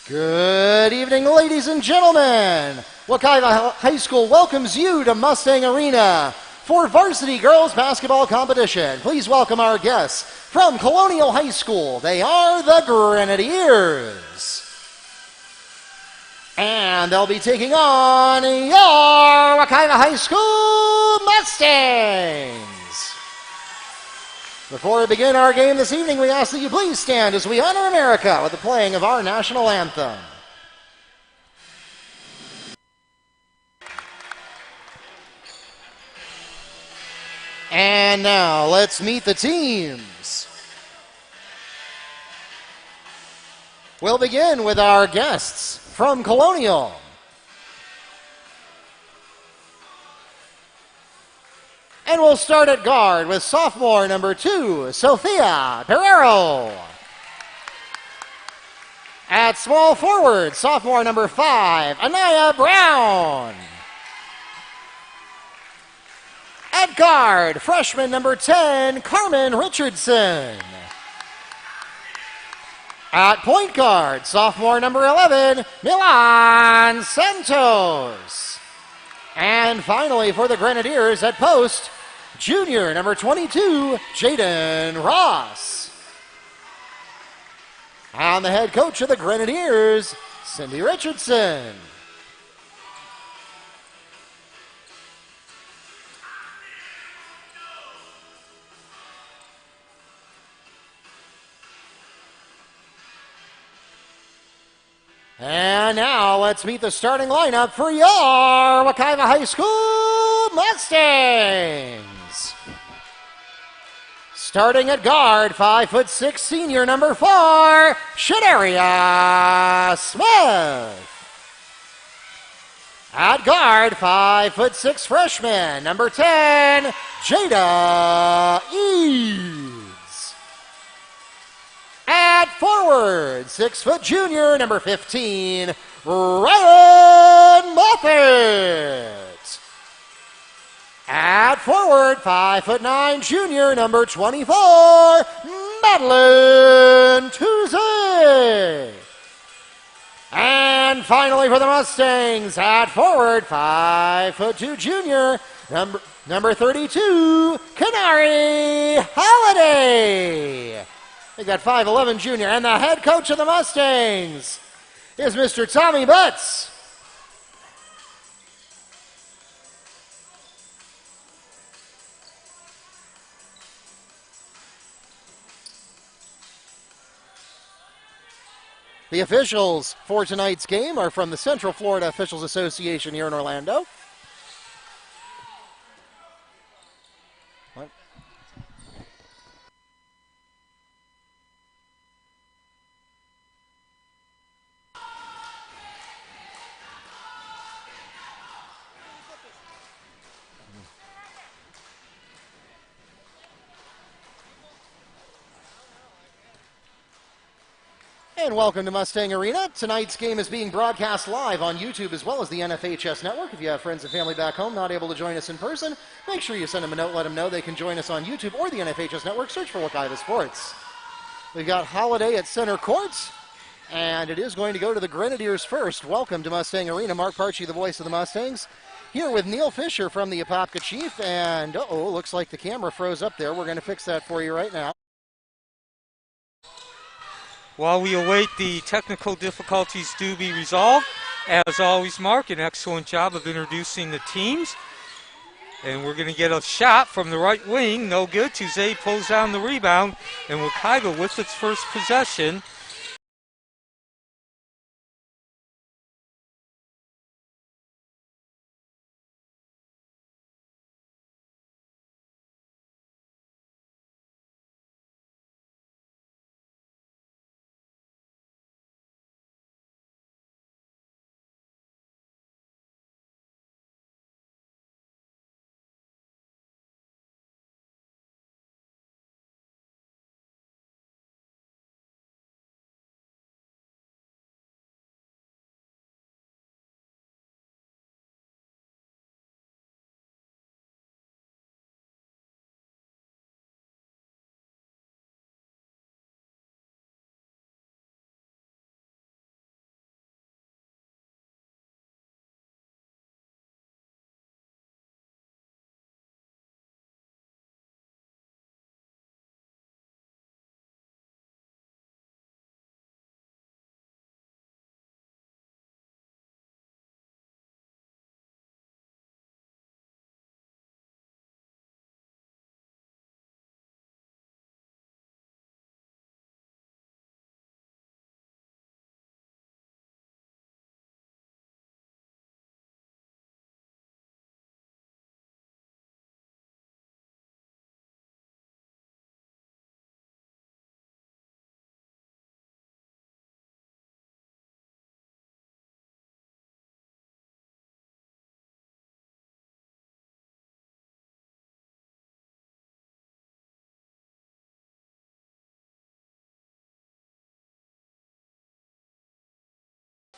Good evening, ladies and gentlemen. Wekiva High School welcomes you to Mustang Arena for Varsity Girls Basketball Competition. Please welcome our guests from Colonial High School. They are the Grenadiers. And they'll be taking on your Wekiva High School Mustangs. Before we begin our game this evening, we ask that you please stand as we honor America with the playing of our national anthem. And now, let's meet the teams. We'll begin with our guests from Colonial. And we'll start at guard with sophomore number 2, Sophia Pereiro. At small forward, sophomore number 5, Anaya Brown. At guard, freshman number 10, Carmen Richardson. At point guard, sophomore number 11, Milan Santos. And finally for the Grenadiers at post, junior number 22, Jaden Ross. And the head coach of the Grenadiers, Cindy Richardson. And now let's meet the starting lineup for your Wekiva High School Mustangs. Starting at guard, 5'6" senior number 4, Shadaria Smith. At guard, 5'6" freshman number 10, Jada Eads. At forward, 6' junior, number 15, Ryan Moffett. At forward, 5'9" junior, number 24, Madeline Tuesday. And finally for the Mustangs, at forward, 5'2" junior, number 32, Canary Holiday. They got 5'11" junior, and the head coach of the Mustangs is Mr. Tommy Butts. The officials for tonight's game are from the Central Florida Officials Association here in Orlando. And welcome to Mustang Arena. Tonight's game is being broadcast live on YouTube as well as the NFHS network. If you have friends and family back home not able to join us in person, make sure you send them a note, let them know they can join us on YouTube or the NFHS network. Search for Wekiva Sports. We've got Holiday at center court, and it is going to go to the Grenadiers first. Welcome to Mustang Arena. Mark Parchi, the voice of the Mustangs, here with Neil Fisher from the Apopka Chief. And, looks like the camera froze up there. We're going to fix that for you right now. While we await the technical difficulties to be resolved, as always, Mark, an excellent job of introducing the teams. And we're going to get a shot from the right wing. No good. Tuesday pulls down the rebound. And Wekiva with its first possession.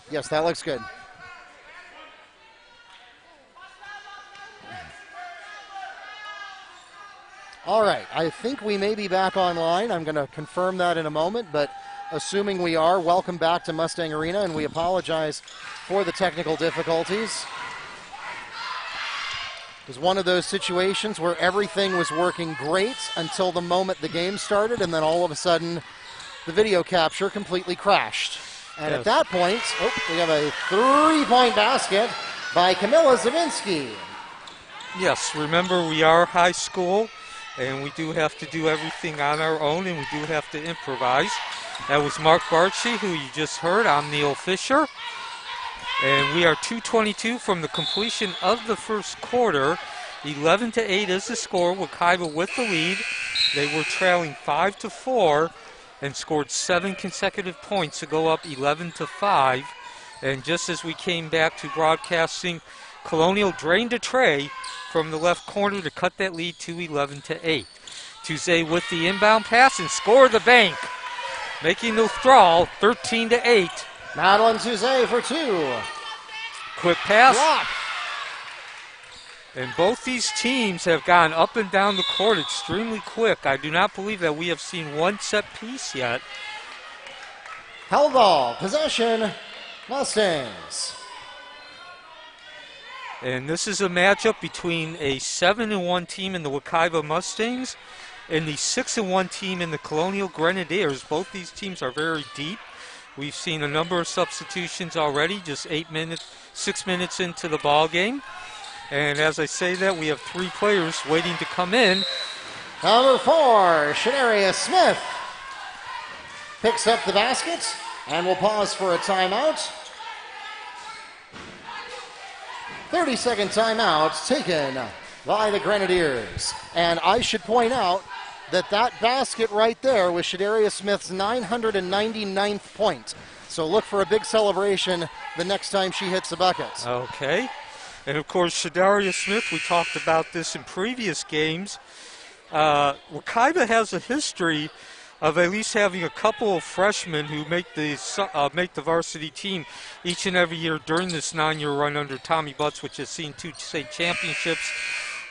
Yes, that looks good. All right, I think we may be back online. I'm going to confirm that in a moment, but assuming we are, welcome back to Mustang Arena, and we apologize for the technical difficulties. It was one of those situations where everything was working great until the moment the game started, and then all of a sudden the video capture completely crashed. And yes. At that point, we have a 3-point basket by Camilla Zawinski. Yes, remember we are high school, and we do have to do everything on our own, and we do have to improvise. That was Mark Varsity, who you just heard. I'm Neil Fisher. And we are 2:22 from the completion of the first quarter. 11-8 is the score. Wekiva with the lead. They were trailing 5-4 and scored 7 consecutive points to go up 11-5. And just as we came back to broadcasting, Colonial drained a tray from the left corner to cut that lead to 11-8. Tuesday with the inbound pass and score the bank, making the withdrawal 13-8. Madeline Tuesday for 2. Quick pass. Block. And both these teams have gone up and down the court extremely quick. I do not believe that we have seen one set piece yet. Held ball, possession, Mustangs. And this is a matchup between a 7-1 team in the Wekiva Mustangs and the 6-1 team in the Colonial Grenadiers. Both these teams are very deep. We've seen a number of substitutions already, just 6 minutes into the ball game. And as I say that, we have 3 players waiting to come in. Number 4, Shadaria Smith picks up the basket, and we'll pause for a timeout. 30-second timeout taken by the Grenadiers. And I should point out that basket right there was Shadaria Smith's 999th point. So look for a big celebration the next time she hits the bucket. Okay. And of course, Shadaria Smith, we talked about this in previous games. Wekiva has a history of at least having a couple of freshmen who make the varsity team each and every year during this 9-year run under Tommy Butts, which has seen 2 state championships.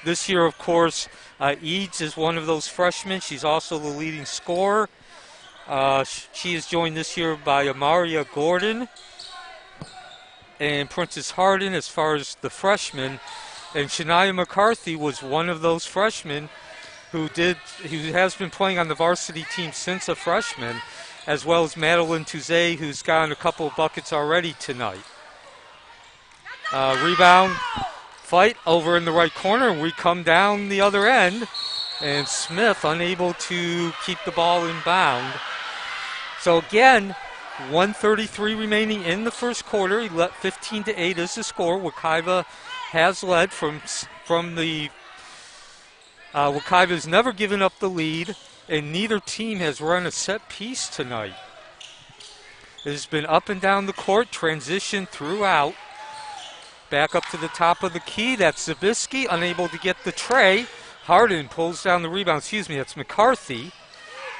This year, of course, Eads is one of those freshmen. She's also the leading scorer. She is joined this year by Amaria Gordon and Princess Harden as far as the freshmen. And Shania McCarthy was one of those freshmen who has been playing on the varsity team since a freshman, as well as Madeline Tuesday, who's gotten a couple of buckets already tonight. Rebound fight over in the right corner, and we come down the other end, and Smith unable to keep the ball in bound. So again, 1:33 remaining in the first quarter. 15-8 is the score. Wekiva has led from the Wekiva's never given up the lead, and neither team has run a set piece tonight. It has been up and down the court, transition throughout. Back up to the top of the key. That's Zabisky, unable to get the tray. Harden pulls down the rebound. That's McCarthy,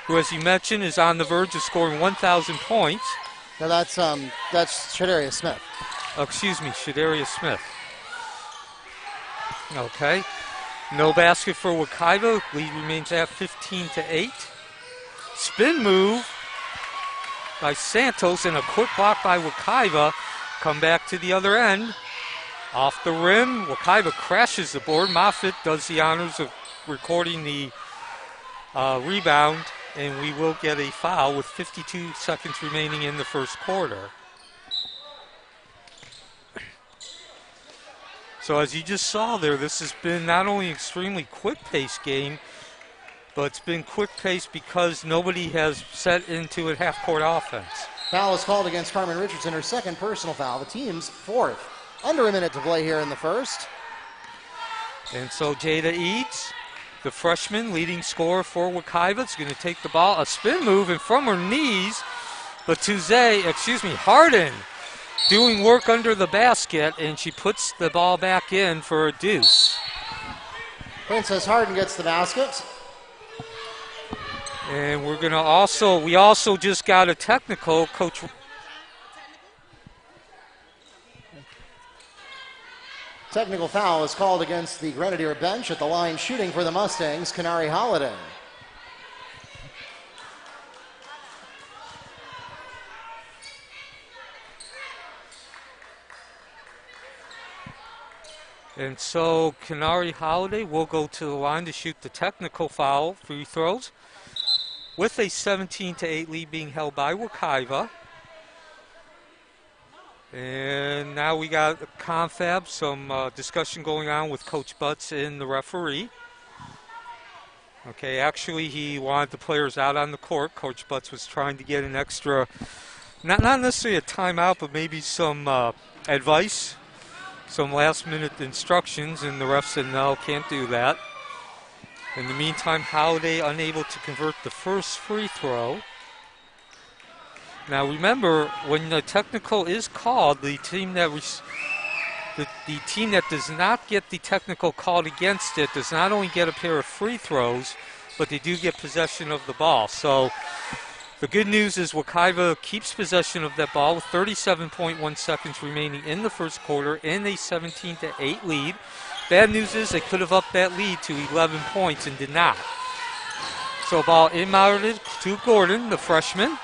who, as you mentioned, is on the verge of scoring 1,000 points. Now that's Shadaria Smith. Shadaria Smith. Okay. No basket for Wekiva. Lead remains at 15-8. Spin move by Santos and a quick block by Wekiva. Come back to the other end. Off the rim, Wekiva crashes the board. Moffitt does the honors of recording the rebound, and we will get a foul with 52 seconds remaining in the first quarter. So as you just saw there, this has been not only an extremely quick-paced game, but it's been quick-paced because nobody has set into a half-court offense. Foul is called against Carmen Richardson, her second personal foul, the team's 4th. Under a minute to play here in the first. And so Jada Eads, the freshman leading scorer for Wekiva, is going to take the ball. A spin move and from her knees, but Harden doing work under the basket, and she puts the ball back in for a deuce. Princess Harden gets the basket. And we also just got a technical. Coach Technical foul is called against the Grenadier bench. At the line shooting for the Mustangs, Kanari Holiday. And so Kanari Holiday will go to the line to shoot the technical foul free throws with a 17-8 lead being held by Wekiva. And now we got a confab, some discussion going on with Coach Butts and the referee. Okay, actually he wanted the players out on the court. Coach Butts was trying to get an extra, not necessarily a timeout, but maybe some advice, some last-minute instructions, and the ref said no, can't do that. In the meantime, Holiday unable to convert the first free throw. Now remember, when the technical is called, the team that the team that does not get the technical called against it does not only get a pair of free throws, but they do get possession of the ball. So the good news is Wekiva keeps possession of that ball with 37.1 seconds remaining in the first quarter in a 17-8 lead. Bad news is they could have upped that lead to 11 points and did not. So ball inbounded to Gordon, the freshman.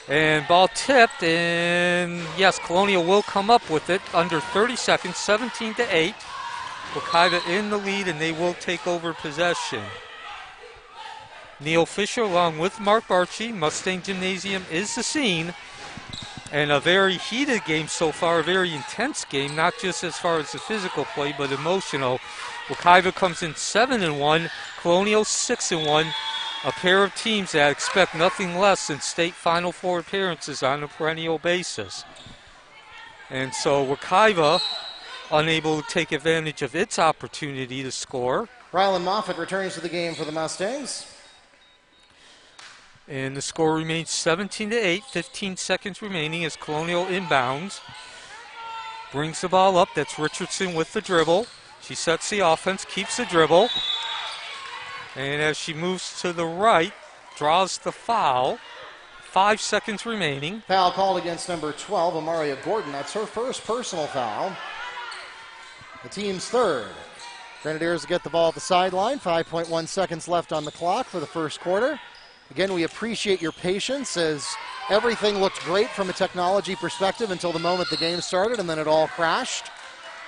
And ball tipped, and yes, Colonial will come up with it under 30 seconds, 17-8. Wekiva in the lead, and they will take over possession. Neil Fisher along with Mark Barchi. Mustang Gymnasium is the scene. And a very heated game so far, a very intense game, not just as far as the physical play, but emotional. Wekiva comes in 7-1, Colonial 6-1. A pair of teams that expect nothing less than state Final Four appearances on a perennial basis. And so Wekiva unable to take advantage of its opportunity to score. Rylan Moffitt returns to the game for the Mustangs. And the score remains 17-8, 15 seconds remaining as Colonial inbounds. Brings the ball up, that's Richardson with the dribble. She sets the offense, keeps the dribble. And as she moves to the right, draws the foul. 5 seconds remaining. Foul called against number 12, Amaria Gordon. That's her first personal foul. The team's third. Grenadiers get the ball at the sideline. 5.1 seconds left on the clock for the first quarter. Again, we appreciate your patience as everything looked great from a technology perspective until the moment the game started, and then it all crashed.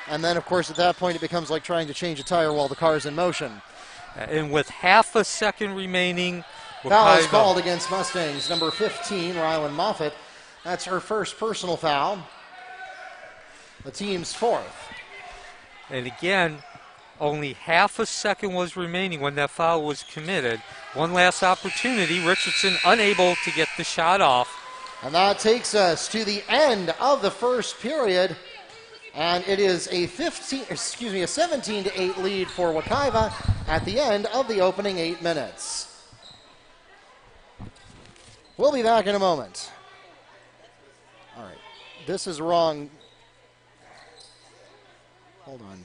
And then, of course, at that point, it becomes like trying to change a tire while the car's in motion. And with half a second remaining, foul is called against Mustangs. Number 15, Rylan Moffitt. That's her first personal foul. The team's fourth. And again, only half a second was remaining when that foul was committed. One last opportunity. Richardson unable to get the shot off. And that takes us to the end of the first period. And it is a 17-8 lead for Wekiva at the end of the opening 8 minutes. We'll be back in a moment. All right, this is wrong. Hold on.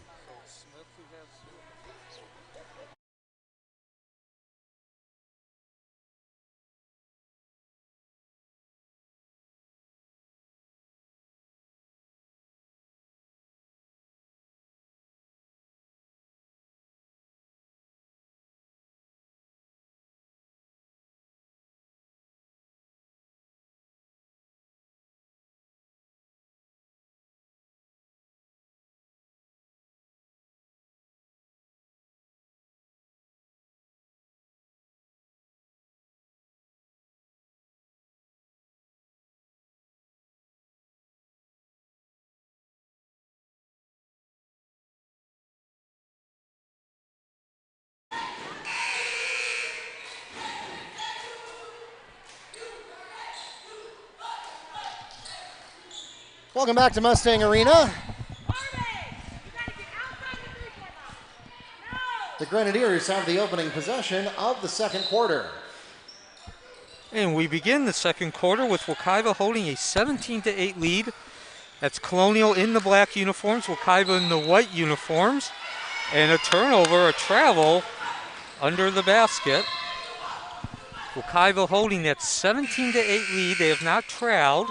Welcome back to Mustang Arena. The Grenadiers have the opening possession of the second quarter. And we begin the second quarter with Wekiva holding a 17-8 lead. That's Colonial in the black uniforms, Wekiva in the white uniforms. And a turnover, a travel under the basket. Wekiva holding that 17-8 lead. They have not trailed.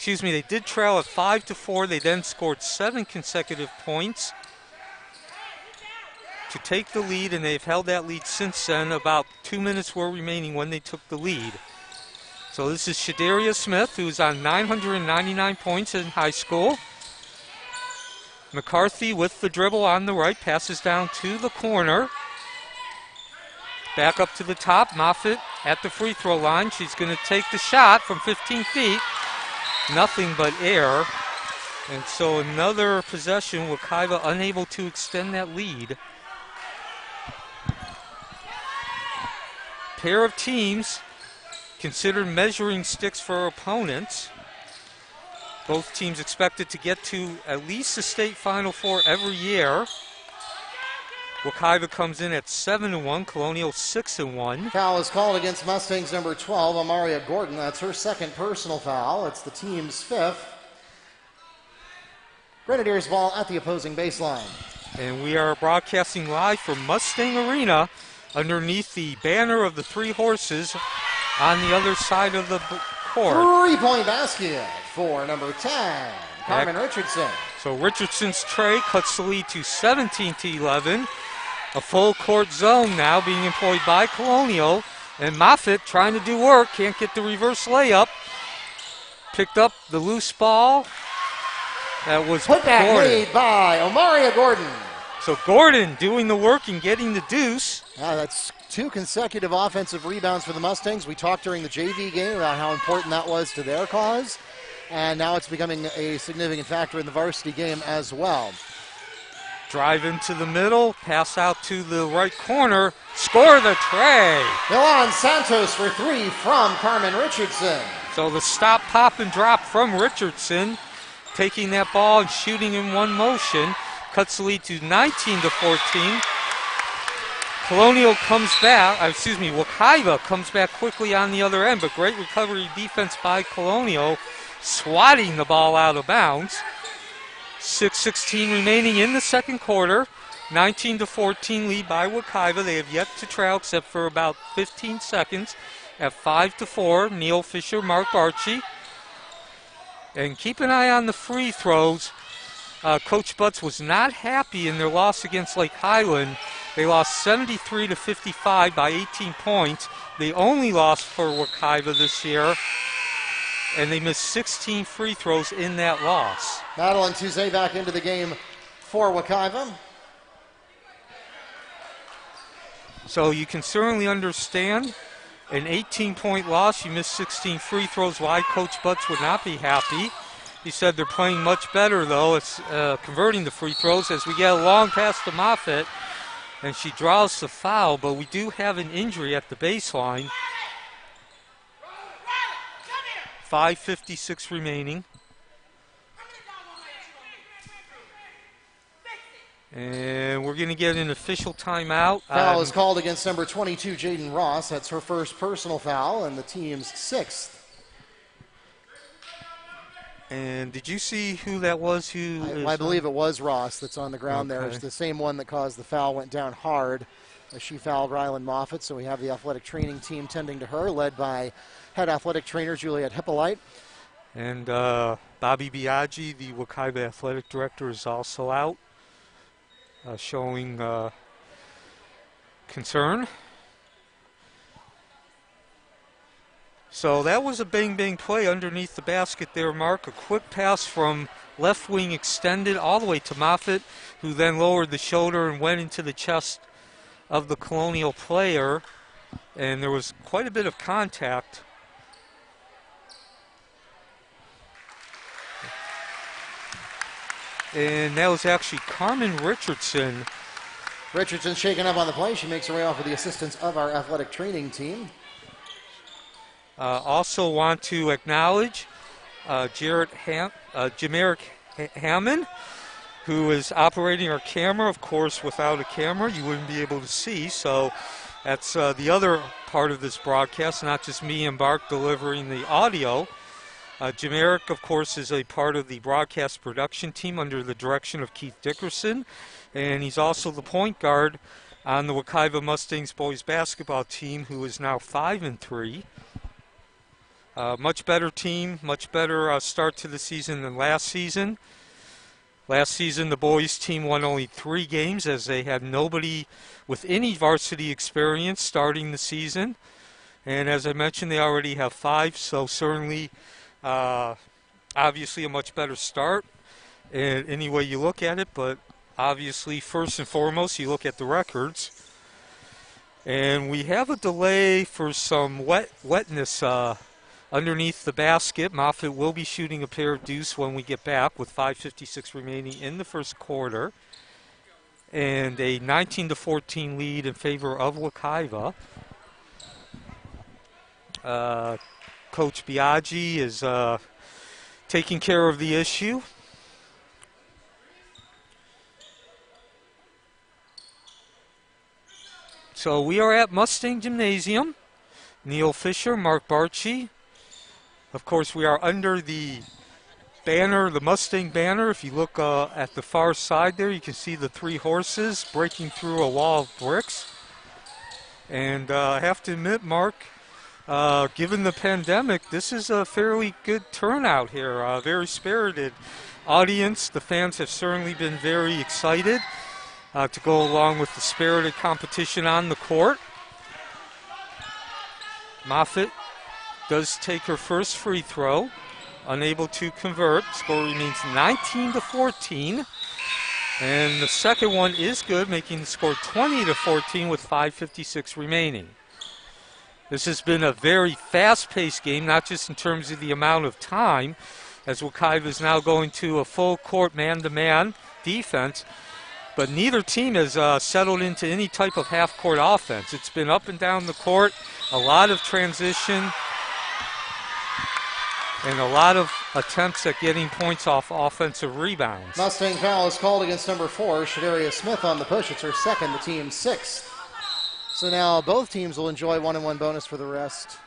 They did trail at 5-4. They then scored 7 consecutive points to take the lead, and they've held that lead since then. About 2 minutes were remaining when they took the lead. So this is Shadaria Smith, who's on 999 points in high school. McCarthy with the dribble on the right, passes down to the corner. Back up to the top, Moffitt at the free throw line. She's going to take the shot from 15 feet. Nothing but air. And so another possession, Wekiva unable to extend that lead. Pair of teams considered measuring sticks for opponents. Both teams expected to get to at least the state Final Four every year. Wekiva comes in at 7-1, Colonial 6-1. Foul is called against Mustangs number 12, Amaria Gordon. That's her second personal foul. It's the team's fifth. Grenadiers ball at the opposing baseline. And we are broadcasting live from Mustang Arena underneath the banner of the three horses on the other side of the court. 3-point basket for number 10, Carmen Richardson. So Richardson's tray cuts the lead to 17-11. A full court zone now being employed by Colonial. And Moffitt trying to do work, can't get the reverse layup. Picked up the loose ball. That was put back made by Amaria Gordon. So Gordon doing the work and getting the deuce. That's 2 consecutive offensive rebounds for the Mustangs. We talked during the JV game about how important that was to their cause. And now it's becoming a significant factor in the varsity game as well. Drive into the middle, pass out to the right corner, score the tray. Milan Santos for 3 from Carmen Richardson. So the stop, pop, and drop from Richardson, taking that ball and shooting in one motion, cuts the lead to 19-14. Colonial comes back, Wekiva comes back quickly on the other end, but great recovery defense by Colonial, swatting the ball out of bounds. 6:16 remaining in the second quarter. 19-14 lead by Wekiva. They have yet to trail except for about 15 seconds at 5-4. Neil Fisher, Mark Barchi. And keep an eye on the free throws. Coach Butts was not happy in their loss against Lake Highland. They lost 73-55 by 18 points. They only lost for Wekiva this year, and they missed 16 free throws in that loss. Madeline Tuzet back into the game for Wekiva. So you can certainly understand an 18-point loss. You missed 16 free throws. Why Coach Butts would not be happy. He said they're playing much better, though. It's converting the free throws as we get a long pass to Moffitt, and she draws the foul, but we do have an injury at the baseline. 5:56 remaining. And we're going to get an official timeout. Foul is called against number 22, Jaden Ross. That's her first personal foul and the team's 6th. And did you see who that was? I believe it was Ross that's on the ground there. Okay. It's the same one that caused the foul, went down hard. She fouled Rylan Moffitt, so we have the athletic training team tending to her, led by head athletic trainer Juliet Hippolyte. And Bobby Biaggi, the Wekiva athletic director, is also out, showing concern. So that was a bang-bang play underneath the basket there, Mark. A quick pass from left wing extended all the way to Moffitt, who then lowered the shoulder and went into the chest of the Colonial player. And there was quite a bit of contact. And that was actually Carmen Richardson. Richardson shaken up on the play. She makes her way off with the assistance of our athletic training team. Also want to acknowledge Jamerick Hammond, who is operating our camera. Of course, without a camera, you wouldn't be able to see. So that's the other part of this broadcast, not just me and Bark delivering the audio. Jamerick, of course, is a part of the broadcast production team under the direction of Keith Dickerson, and he's also the point guard on the Wekiva Mustangs boys basketball team, who is now 5-3. Much better team, much better start to the season than last season. Last season, the boys team won only 3 games as they had nobody with any varsity experience starting the season. And as I mentioned, they already have 5, so certainly, obviously a much better start in any way you look at it. But obviously, first and foremost, you look at the records. And we have a delay for some wetness underneath the basket. Moffitt will be shooting a pair of deuce when we get back with 5:56 remaining in the first quarter. And a 19-14 lead in favor of Wekiva. Coach Biaggi is taking care of the issue. So we are at Mustang Gymnasium. Neil Fisher, Mark Barchi. Of course, we are under the banner, the Mustang banner. If you look at the far side there, you can see the 3 horses breaking through a wall of bricks. And I have to admit, Mark, given the pandemic, this is a fairly good turnout here. A very spirited audience. The fans have certainly been very excited to go along with the spirited competition on the court. Moffitt does take her first free throw, unable to convert. Score remains 19-14. And the second one is good, making the score 20-14 with 5:56 remaining. This has been a very fast-paced game, not just in terms of the amount of time, as Wekiva is now going to a full-court man-to-man defense, but neither team has settled into any type of half-court offense. It's been up and down the court, a lot of transition, and a lot of attempts at getting points off offensive rebounds. Mustang foul is called against number 4, Shadaria Smith on the push. It's her second, the team's 6th. So now both teams will enjoy 1-and-1 bonus for the rest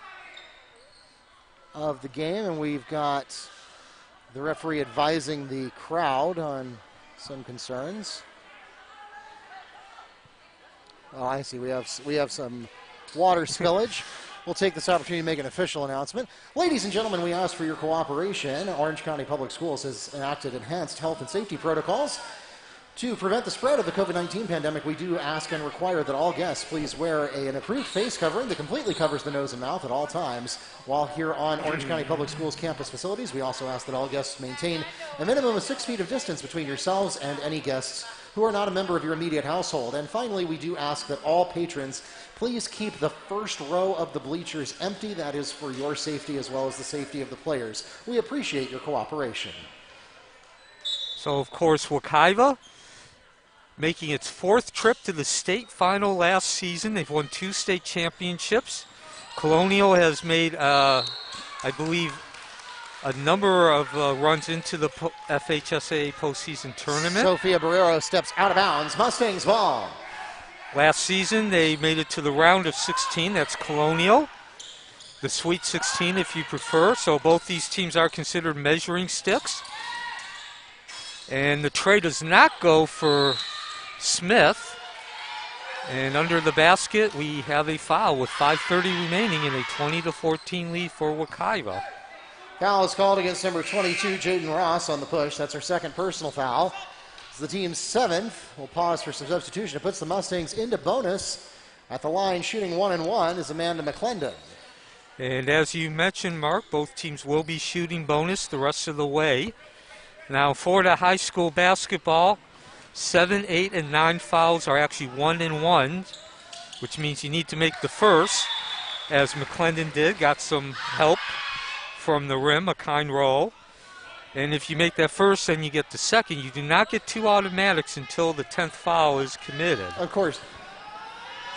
of the game, and we've got the referee advising the crowd on some concerns. Oh, I see. We have some water spillage. We'll take this opportunity to make an official announcement. Ladies and gentlemen, we ask for your cooperation. Orange County Public Schools has enacted enhanced health and safety protocols. To prevent the spread of the COVID-19 pandemic, we do ask and require that all guests please wear an approved face covering that completely covers the nose and mouth at all times. While here on Orange County Public Schools campus facilities, we also ask that all guests maintain a minimum of 6 feet of distance between yourselves and any guests who are not a member of your immediate household. And finally, we do ask that all patrons please keep the first row of the bleachers empty. That is for your safety as well as the safety of the players. We appreciate your cooperation. So, of course, Wekiva making its 4th trip to the state final last season. They've won 2 state championships. Colonial has made, I believe, a number of runs into the FHSA postseason tournament. Sophia Barrero steps out of bounds. Mustangs ball. Last season, they made it to the round of 16. That's Colonial. The Sweet 16, if you prefer. So both these teams are considered measuring sticks. And the tray does not go for Smith. And under the basket, we have a foul with 5:30 remaining in a 20-14 lead for Wekiva. Foul is called against number 22, Jaden Ross, on the push. That's her second personal foul. It's the team's 7th. We'll pause for some substitution. It puts the Mustangs into bonus. At the line, shooting 1-and-1 is Amanda McClendon. And as you mentioned, Mark, both teams will be shooting bonus the rest of the way. Now, for the high school basketball, 7, 8, and 9 fouls are actually 1-and-1, which means you need to make the first, as McClendon did. Got some help from the rim, a kind roll. And if you make that first, then you get the second. You do not get 2 automatics until the 10th foul is committed. Of course,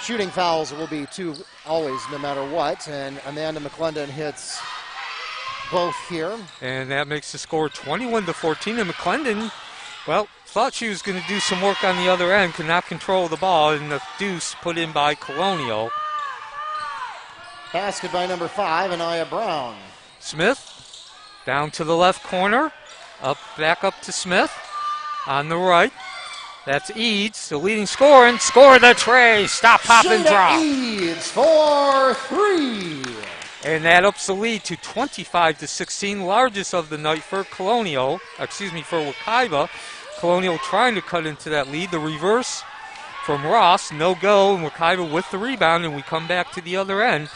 shooting fouls will be 2 always, no matter what. And Amanda McClendon hits both here. And that makes the score 21-14. And McClendon, well, thought she was going to do some work on the other end, could not control the ball, and the deuce put in by Colonial. Basket by number 5, Anaya Brown. Smith down to the left corner, back up to Smith on the right. That's Eads, the leading scorer, and score the tray. Stop, pop, and drop. Eads for 3. And that ups the lead to 25-16, largest of the night for Colonial, for Wekiva. Colonial trying to cut into that lead. The reverse from Ross, no go, and Wekiva with the rebound, and we come back to the other end.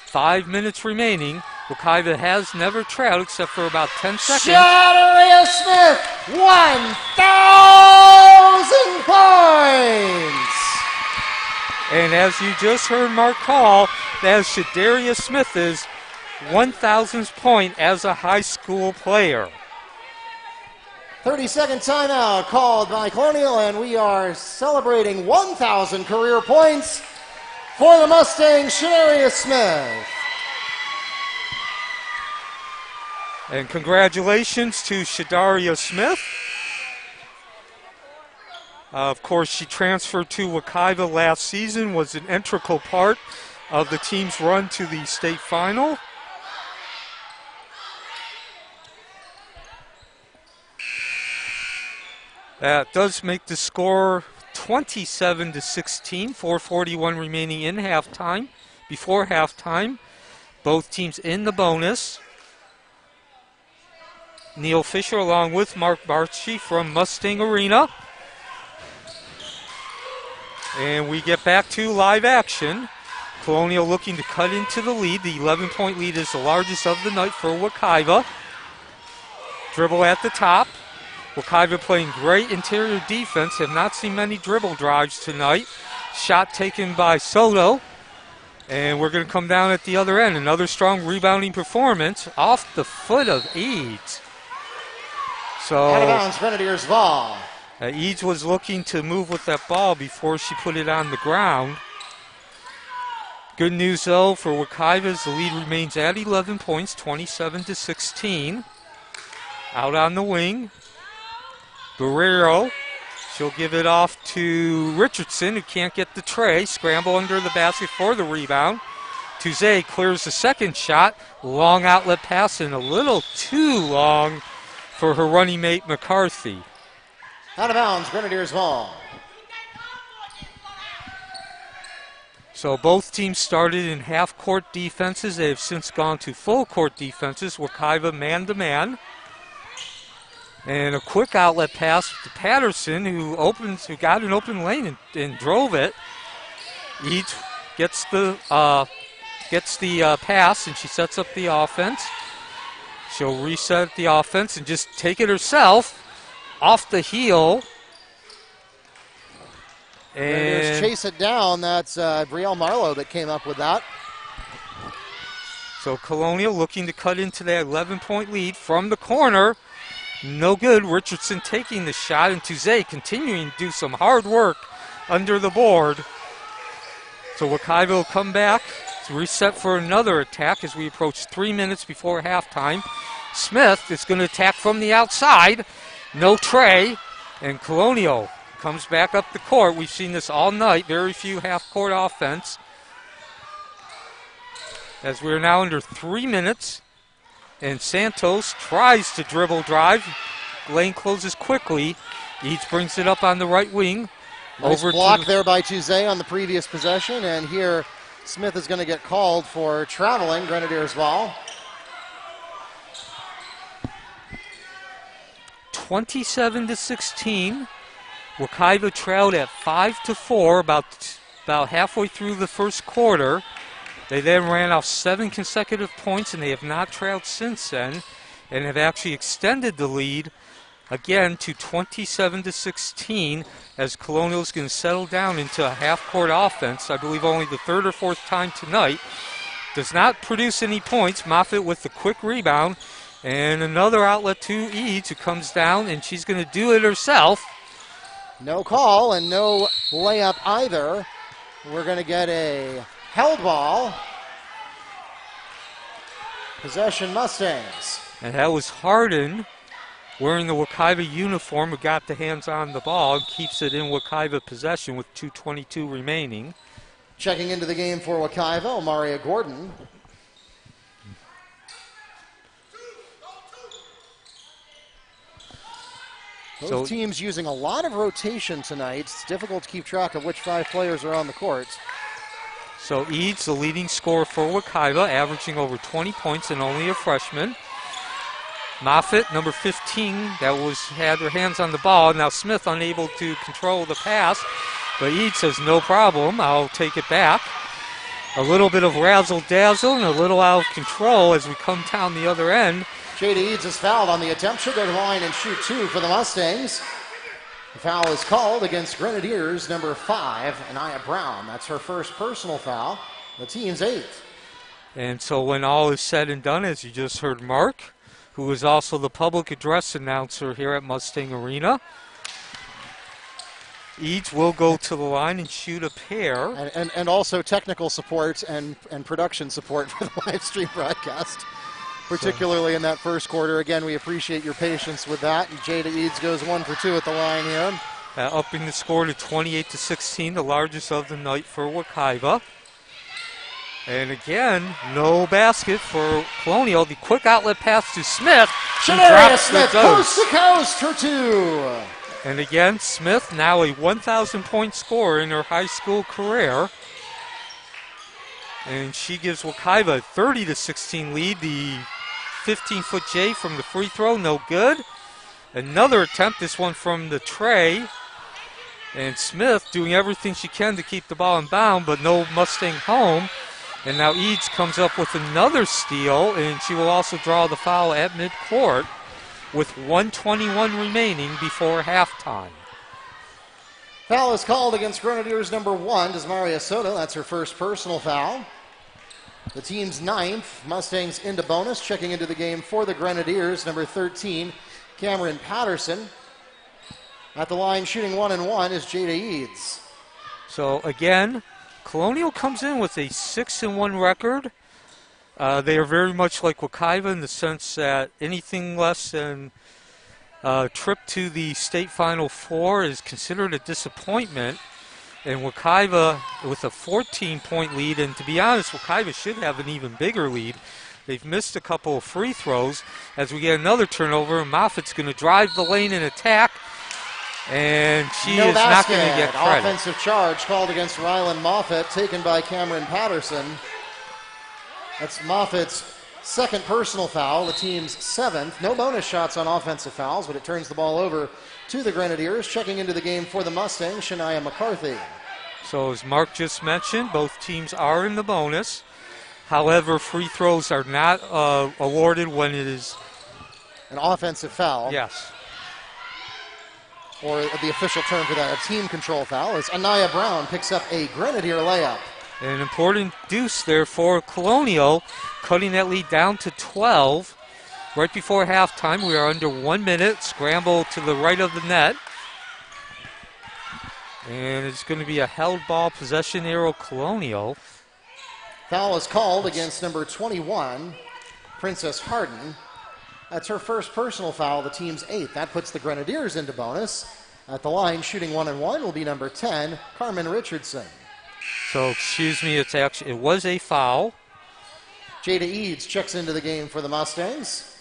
5 minutes remaining. Wekiva has never trailed except for about 10 seconds. Shadaria Smith, 1,000 points! And as you just heard Mark call, that is Shadaria Smith's 1,000th point as a high school player. 30-second timeout called by Colonial, and we are celebrating 1,000 career points for the Mustangs, Shadaria Smith. And congratulations to Shadaria Smith. Of course, she transferred to Wekiva last season, was an integral part of the team's run to the state final. That does make the score 27-16, 4:41 remaining in halftime. Before halftime, both teams in the bonus. Neil Fisher along with Mark Varsity from Mustang Arena. And we get back to live action. Colonial looking to cut into the lead. The 11-point lead is the largest of the night for Wekiva. Dribble at the top. Wekiva playing great interior defense. Have not seen many dribble drives tonight. Shot taken by Soto. And we're going to come down at the other end. Another strong rebounding performance off the foot of Eads. So out of bounds, Grenadiers ball. Eads was looking to move with that ball before she put it on the ground. Good news, though, for Wekiva, the lead remains at 11 points, 27-16. Out on the wing, Barrero. She'll give it off to Richardson, who can't get the tray. Scramble under the basket for the rebound. Tuze clears the second shot. Long outlet pass and a little too long for her running mate McCarthy. Out of bounds, Grenadiers ball. So both teams started in half-court defenses. They have since gone to full-court defenses. Wekiva man-to-man. And a quick outlet pass to Patterson, who got an open lane and drove it. Eads gets the pass, and she sets up the offense. She'll reset the offense and just take it herself off the heel. And chase it down. That's Brielle Marlowe that came up with that. So Colonial looking to cut into that 11-point lead from the corner. No good. Richardson taking the shot, and Tuze continuing to do some hard work under the board. So Wekiva will come back to reset for another attack as we approach 3 minutes before halftime. Smith is going to attack from the outside. No tray, and Colonial comes back up the court. We've seen this all night. Very few half-court offense. As we're now under 3 minutes. And Santos tries to dribble drive. Lane closes quickly. Eads brings it up on the right wing. Nice block there by Tuze on the previous possession. And here Smith is going to get called for traveling. Grenadiers ball. 27-16. Wekiva trailed at 5-4 about halfway through the first quarter. They then ran off 7 consecutive points, and they have not trailed since then, and have actually extended the lead again to 27-16 as Colonial is going to settle down into a half-court offense. I believe only the third or fourth time tonight. Does not produce any points. Moffitt with the quick rebound, and another outlet to Eads, who comes down, and she's going to do it herself. No call and no layup either. We're going to get a held ball. Possession Mustangs. And that was Harden wearing the Wekiva uniform who got the hands on the ball and keeps it in Wekiva possession with 2:22 remaining. Checking into the game for Wekiva, Omaria Gordon. Both teams using a lot of rotation tonight. It's difficult to keep track of which 5 players are on the court. So Eads, the leading scorer for Wekiva, averaging over 20 points and only a freshman. Moffitt, number 15, had her hands on the ball. Now Smith unable to control the pass, but Eads says no problem, I'll take it back. A little bit of razzle-dazzle and a little out of control as we come down the other end. Jada Eads is fouled on the attempt. She'll go to the line and shoot 2 for the Mustangs. The foul is called against Grenadiers, number 5, Anaya Brown. That's her first personal foul, the team's 8th. And so when all is said and done, as you just heard Mark, who is also the public address announcer here at Mustang Arena, Eads will go to the line and shoot a pair. And also technical support and production support for the live stream broadcast, particularly in that first quarter. Again, we appreciate your patience with that. And Jada Eads goes 1 for 2 at the line here. Upping the score to 28-16, the largest of the night for Wekiva. And again, no basket for Colonial. The quick outlet pass to Smith. Shanaria Smith, coast to coast for 2. And again, Smith, now a 1,000-point scorer in her high school career. And she gives Wekiva a 30-16 lead. The 15-foot J from the free throw, no good. Another attempt, this one from the tray. And Smith doing everything she can to keep the ball in bound, but no Mustang home. And now Eads comes up with another steal, and she will also draw the foul at midcourt with 1:21 remaining before halftime. Foul is called against Grenadiers number 1, Desmaria Soto. That's her first personal foul. The team's 9th. Mustangs into bonus. Checking into the game for the Grenadiers, number 13, Cameron Patterson. At the line shooting 1 and 1 is Jada Eads. So again, Colonial comes in with a 6-1 record. They are very much like Wekiva in the sense that anything less than a trip to the state Final Four is considered a disappointment. And Wekiva with a 14-point lead, and to be honest, Wekiva should have an even bigger lead. They've missed a couple of free throws as we get another turnover, and Moffitt's going to drive the lane and attack. And she is not going to get credit. Offensive charge called against Rylan Moffitt, taken by Cameron Patterson. That's Moffitt's second personal foul, the team's 7th. No bonus shots on offensive fouls, but it turns the ball over to the Grenadiers. Checking into the game for the Mustangs, Shania McCarthy. So as Mark just mentioned, both teams are in the bonus. However, free throws are not awarded when it is an offensive foul. Yes. Or the official term for that, a team control foul, as Anaya Brown picks up a Grenadier layup. An important deuce there for Colonial, cutting that lead down to 12. Right before halftime, we are under 1 minute. Scramble to the right of the net. And it's going to be a held ball possession arrow Colonial. Foul is called against number 21, Princess Harden. That's her first personal foul, the team's 8th. That puts the Grenadiers into bonus. At the line, shooting 1 and 1 will be number 10, Carmen Richardson. So, excuse me, it was a foul. Jada Eads checks into the game for the Mustangs.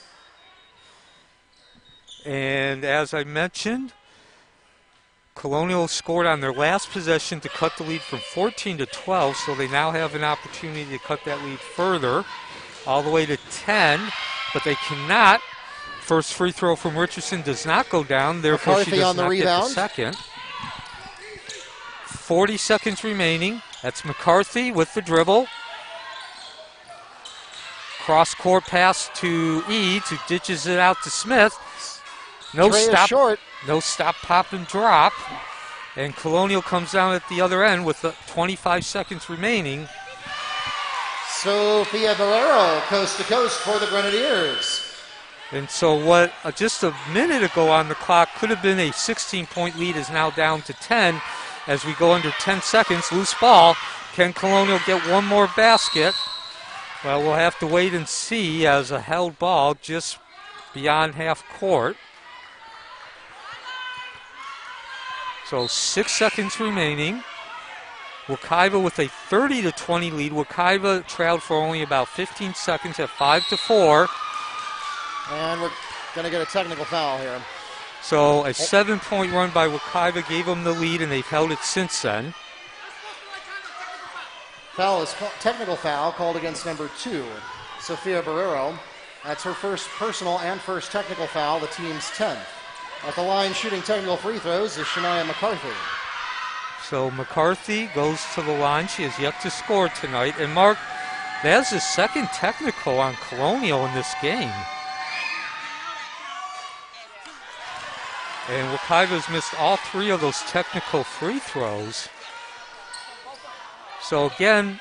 And as I mentioned, Colonial scored on their last possession to cut the lead from 14 to 12, so they now have an opportunity to cut that lead further, all the way to 10. But they cannot. First free throw from Richardson does not go down. Therefore, McCarthy she does on the not rebound. get the second. 40 seconds remaining. That's McCarthy with the dribble. Cross-court pass to Eads, who ditches it out to Smith. No stop. Short. No stop, pop, and drop. And Colonial comes down at the other end with 25 seconds remaining. Sofia Valero, coast to coast for the Grenadiers. And so what just a minute ago on the clock could have been a 16-point lead is now down to 10 as we go under 10 seconds. Loose ball. Can Colonial get one more basket? Well, we'll have to wait and see as a held ball just beyond half court. So 6 seconds remaining. Wekiva with a 30-20 lead. Wekiva trailed for only about 15 seconds at 5-4. And we're going to get a technical foul here. So a 7-point run by Wekiva gave them the lead, and they've held it since then. Technical foul called against number 2, Sofia Barrero. That's her first personal and first technical foul, the team's 10th. At the line shooting technical free throws is Shania McCarthy. So McCarthy goes to the line. She has yet to score tonight. And Mark, that's the second technical on Colonial in this game. And Wekiva's missed all 3 of those technical free throws. So again,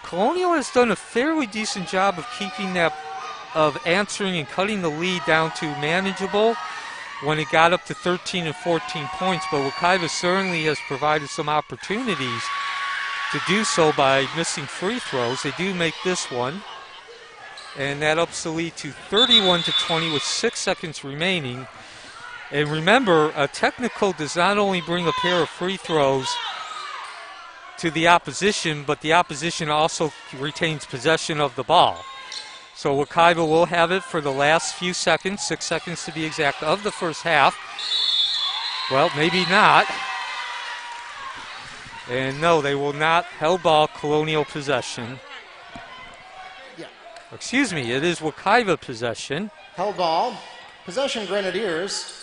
Colonial has done a fairly decent job of keeping that, of answering and cutting the lead down to manageable when it got up to 13 and 14 points. But Wekiva certainly has provided some opportunities to do so by missing free throws. They do make this one. And that ups the lead to 31-20 with 6 seconds remaining. And remember, a technical does not only bring a pair of free throws to the opposition, but the opposition also retains possession of the ball. So Wekiva will have it for the last few seconds, 6 seconds to be exact, of the first half. Well, maybe not. And no, they will not held ball Colonial possession. Yeah. Excuse me, it is Wekiva possession. Held ball. Possession Grenadiers.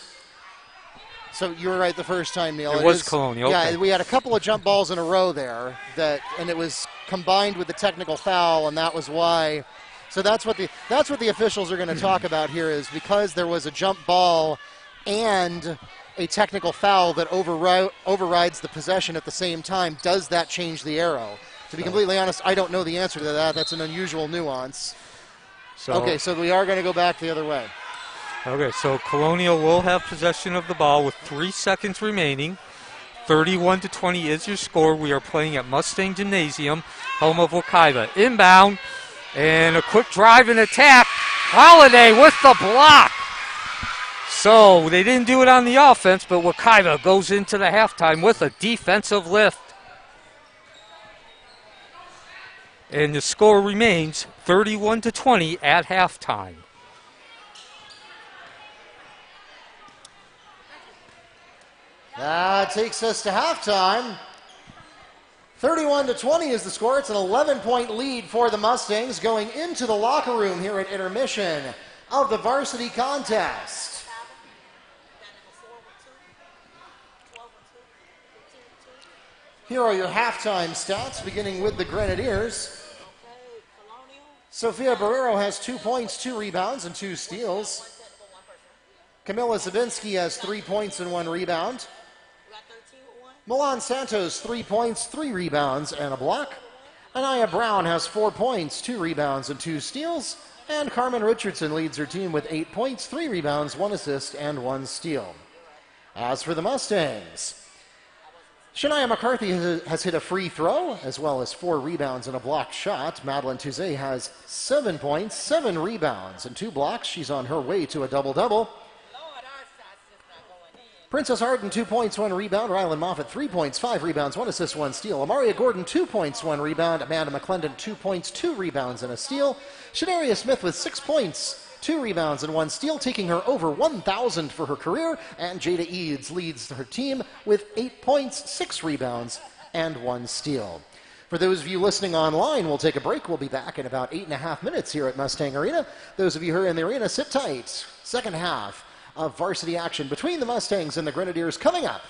So you were right the first time, Neil. It was Colonial. Yeah, okay. we had a couple of jump balls in a row there, and it was combined with the technical foul, and that was why. So that's what the officials are going to talk about here, is because there was a jump ball and a technical foul that overrides the possession at the same time. Does that change the arrow? To be completely honest, I don't know the answer to that. That's an unusual nuance. Okay, so we are going to go back the other way. Okay, so Colonial will have possession of the ball with 3 seconds remaining. 31-20 is your score. We are playing at Mustang Gymnasium, home of Wekiva. Inbound, and a quick drive and attack. Holiday with the block. So they didn't do it on the offense, but Wekiva goes into the halftime with a defensive lift. And the score remains 31-20 at halftime. That takes us to halftime. 31-20 is the score. It's an 11-point lead for the Mustangs going into the locker room here at intermission of the varsity contest. Here are your halftime stats, beginning with the Grenadiers. Sofia Barrero has 2 points, 2 rebounds, and 2 steals. Camilla Zabinski has 3 points and 1 rebound. Milan Santos, 3 points, 3 rebounds, and a block. Anaya Brown has 4 points, 2 rebounds, and 2 steals. And Carmen Richardson leads her team with 8 points, 3 rebounds, 1 assist, and 1 steal. As for the Mustangs, Shania McCarthy has hit a free throw, as well as 4 rebounds and a blocked shot. Madeline Touzé has 7 points, 7 rebounds, and 2 blocks. She's on her way to a double-double. Princess Harden, 2 points, 1 rebound. Rylan Moffitt, 3 points, 5 rebounds, 1 assist, 1 steal. Amaria Gordon, 2 points, 1 rebound. Amanda McClendon, 2 points, 2 rebounds, and a steal. Shanaria Smith with 6 points, 2 rebounds, and 1 steal, taking her over 1,000 for her career. And Jada Eads leads her team with 8 points, 6 rebounds, and 1 steal. For those of you listening online, we'll take a break. We'll be back in about 8.5 minutes here at Mustang Arena. Those of you who are in the arena, sit tight. Second half of varsity action between the Mustangs and the Grenadiers coming up.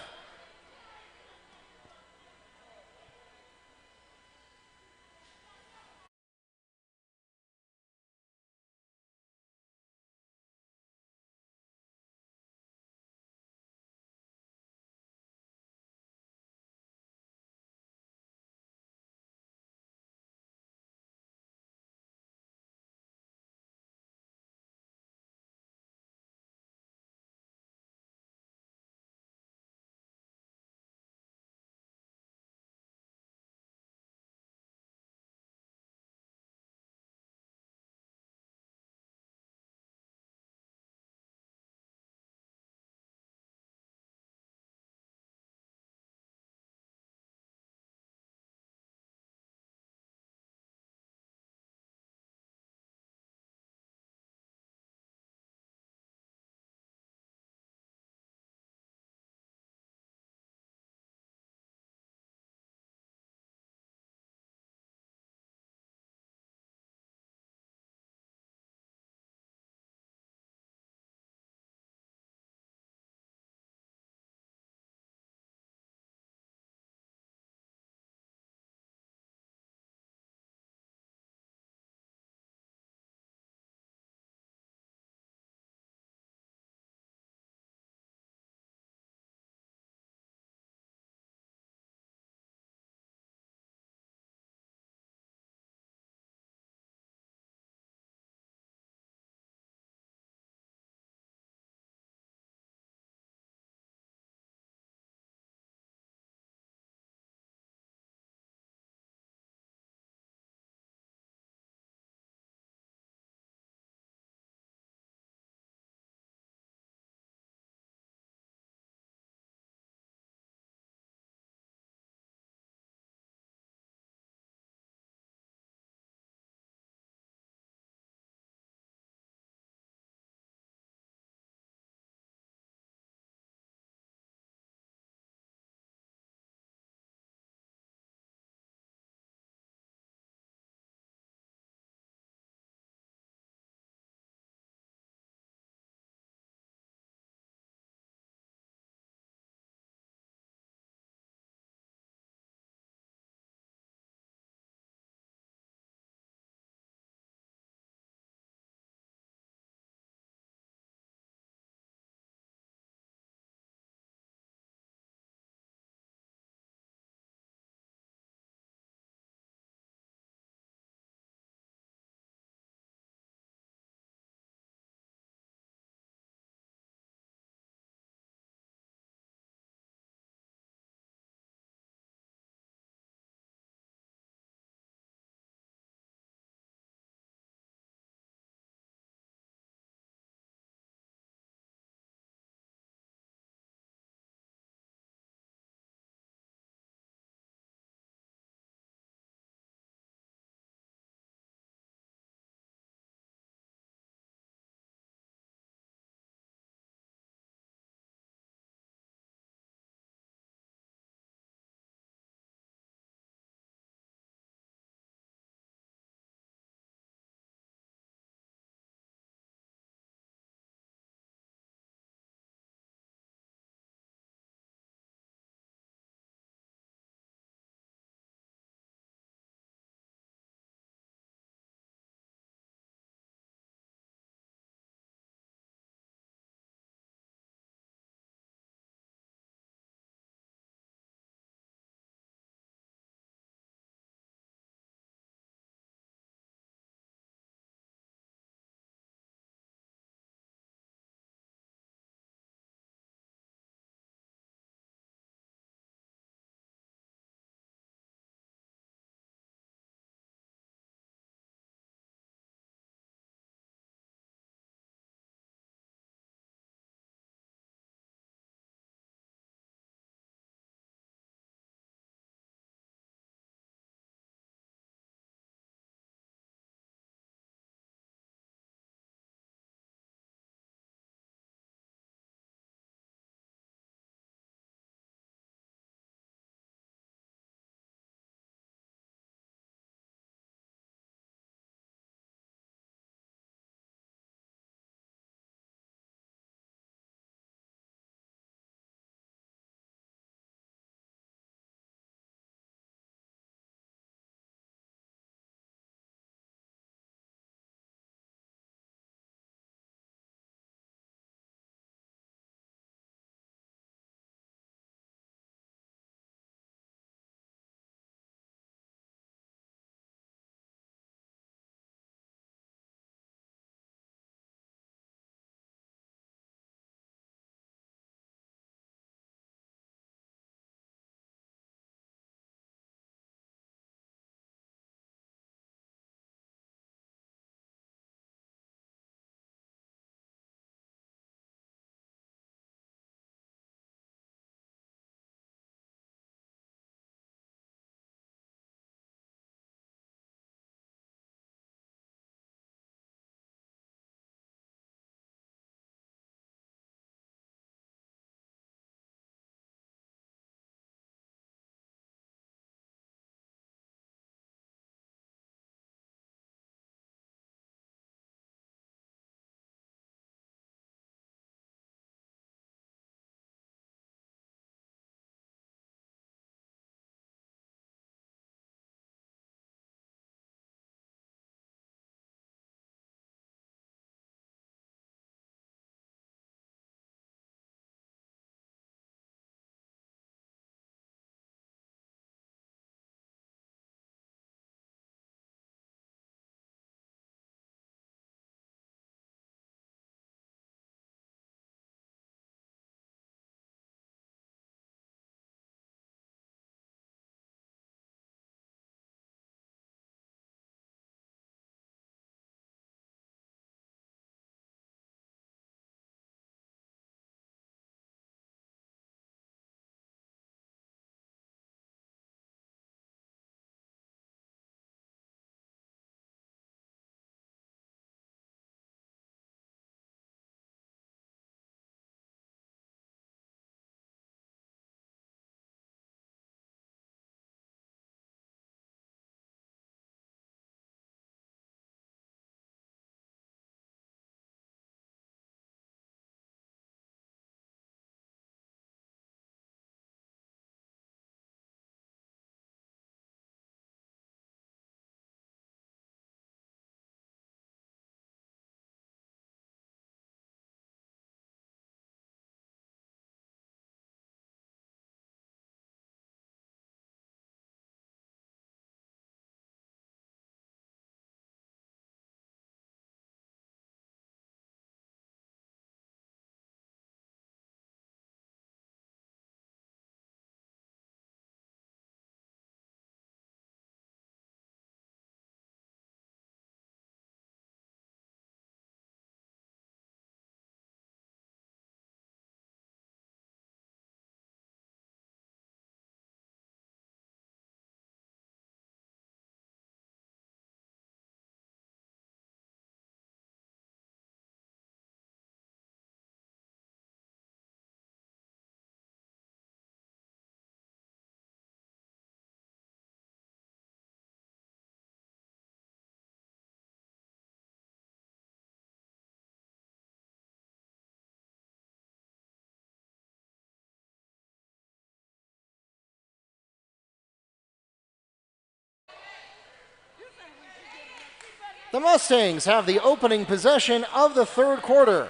The Mustangs have the opening possession of the third quarter.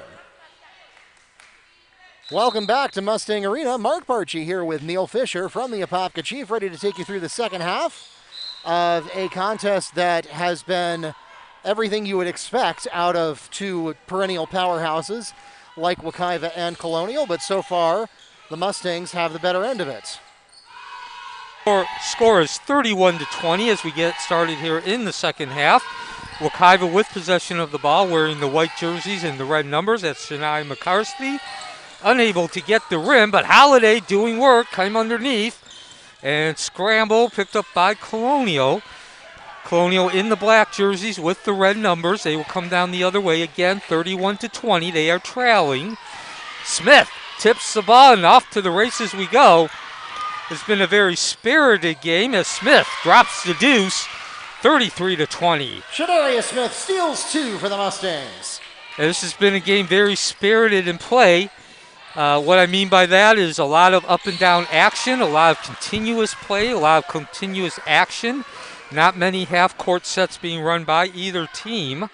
Welcome back to Mustang Arena. Mark Barchi here with Neil Fisher from the Apopka Chief, ready to take you through the second half of a contest that has been everything you would expect out of two perennial powerhouses like Wekiva and Colonial, but so far the Mustangs have the better end of it. Score is 31-20 as we get started here in the second half. Wekiva with possession of the ball, wearing the white jerseys and the red numbers. That's Shania McCarthy. Unable to get the rim, but Holiday doing work, came underneath. And scramble picked up by Colonial. Colonial in the black jerseys with the red numbers. They will come down the other way again, 31-20. They are trailing. Smith tips the ball, and off to the races we go. It's been a very spirited game as Smith drops the deuce, 33-20. Shadaria Smith steals two for the Mustangs. And this has been a game very spirited in play. What I mean by that is a lot of up and down action, a lot of continuous play, a lot of continuous action. Not many half-court sets being run by either team.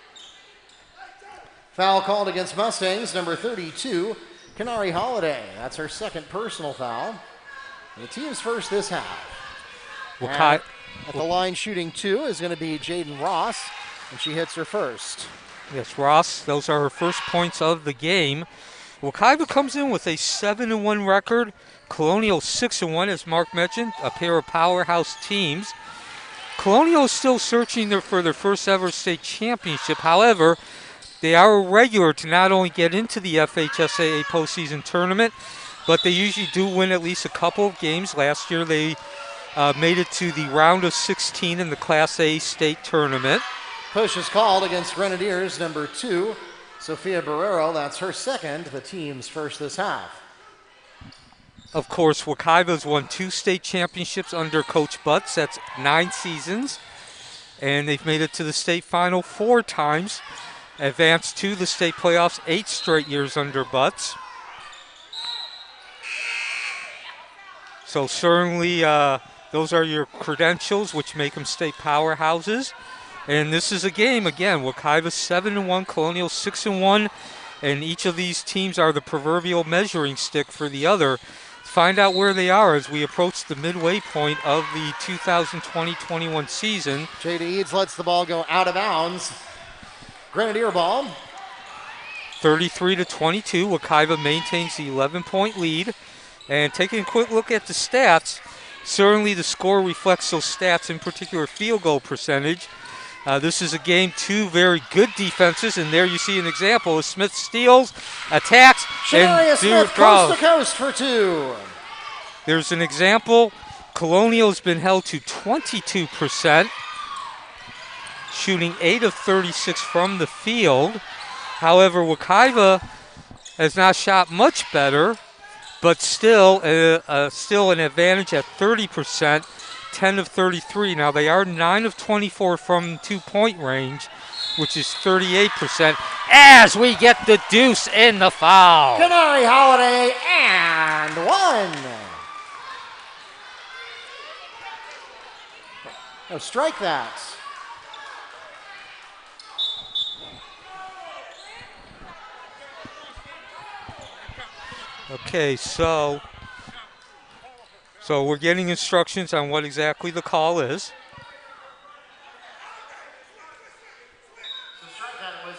Foul called against Mustangs, number 32, Kenari Holiday. That's her second personal foul. The team's first this half. At the line shooting two is going to be Jaden Ross, and she hits her first. Yes, Ross, those are her first points of the game. Wekiva comes in with a 7-1 record. Colonial 6-1, as Mark mentioned, a pair of powerhouse teams. Colonial is still searching for their first ever state championship. However, they are regular to not only get into the FHSAA postseason tournament, but they usually do win at least a couple of games. Last year they made it to the round of 16 in the Class A state tournament. Push is called against Grenadiers, number 2, Sophia Barrero. That's her second, the team's first this half. Of course, Wekiva's won 2 state championships under Coach Butts. That's 9 seasons. And they've made it to the state final 4 times. Advanced to the state playoffs 8 straight years under Butts. So certainly those are your credentials, which make them state powerhouses. And this is a game, again, Wekiva 7-1, Colonial 6-1. And each of these teams are the proverbial measuring stick for the other. Find out where they are as we approach the midway point of the 2020-21 season. Jada Eads lets the ball go out of bounds. Grenadier ball. 33-22. Wekiva maintains the 11-point lead. And taking a quick look at the stats, certainly the score reflects those stats, in particular field goal percentage. This is a game, 2 very good defenses, and there you see an example of Smith steals, attacks, Shanaria and Smith coast to coast for 2. There's an example. Colonial has been held to 22%, shooting 8 of 36 from the field. However, Wekiva has not shot much better, but still an advantage at 30%. 10 of 33. Now they are 9 of 24 from 2-point range, which is 38%. As we get the deuce in the foul. Kenari Holiday and 1. No, strike that. Okay, so we're getting instructions on what exactly the call is. That was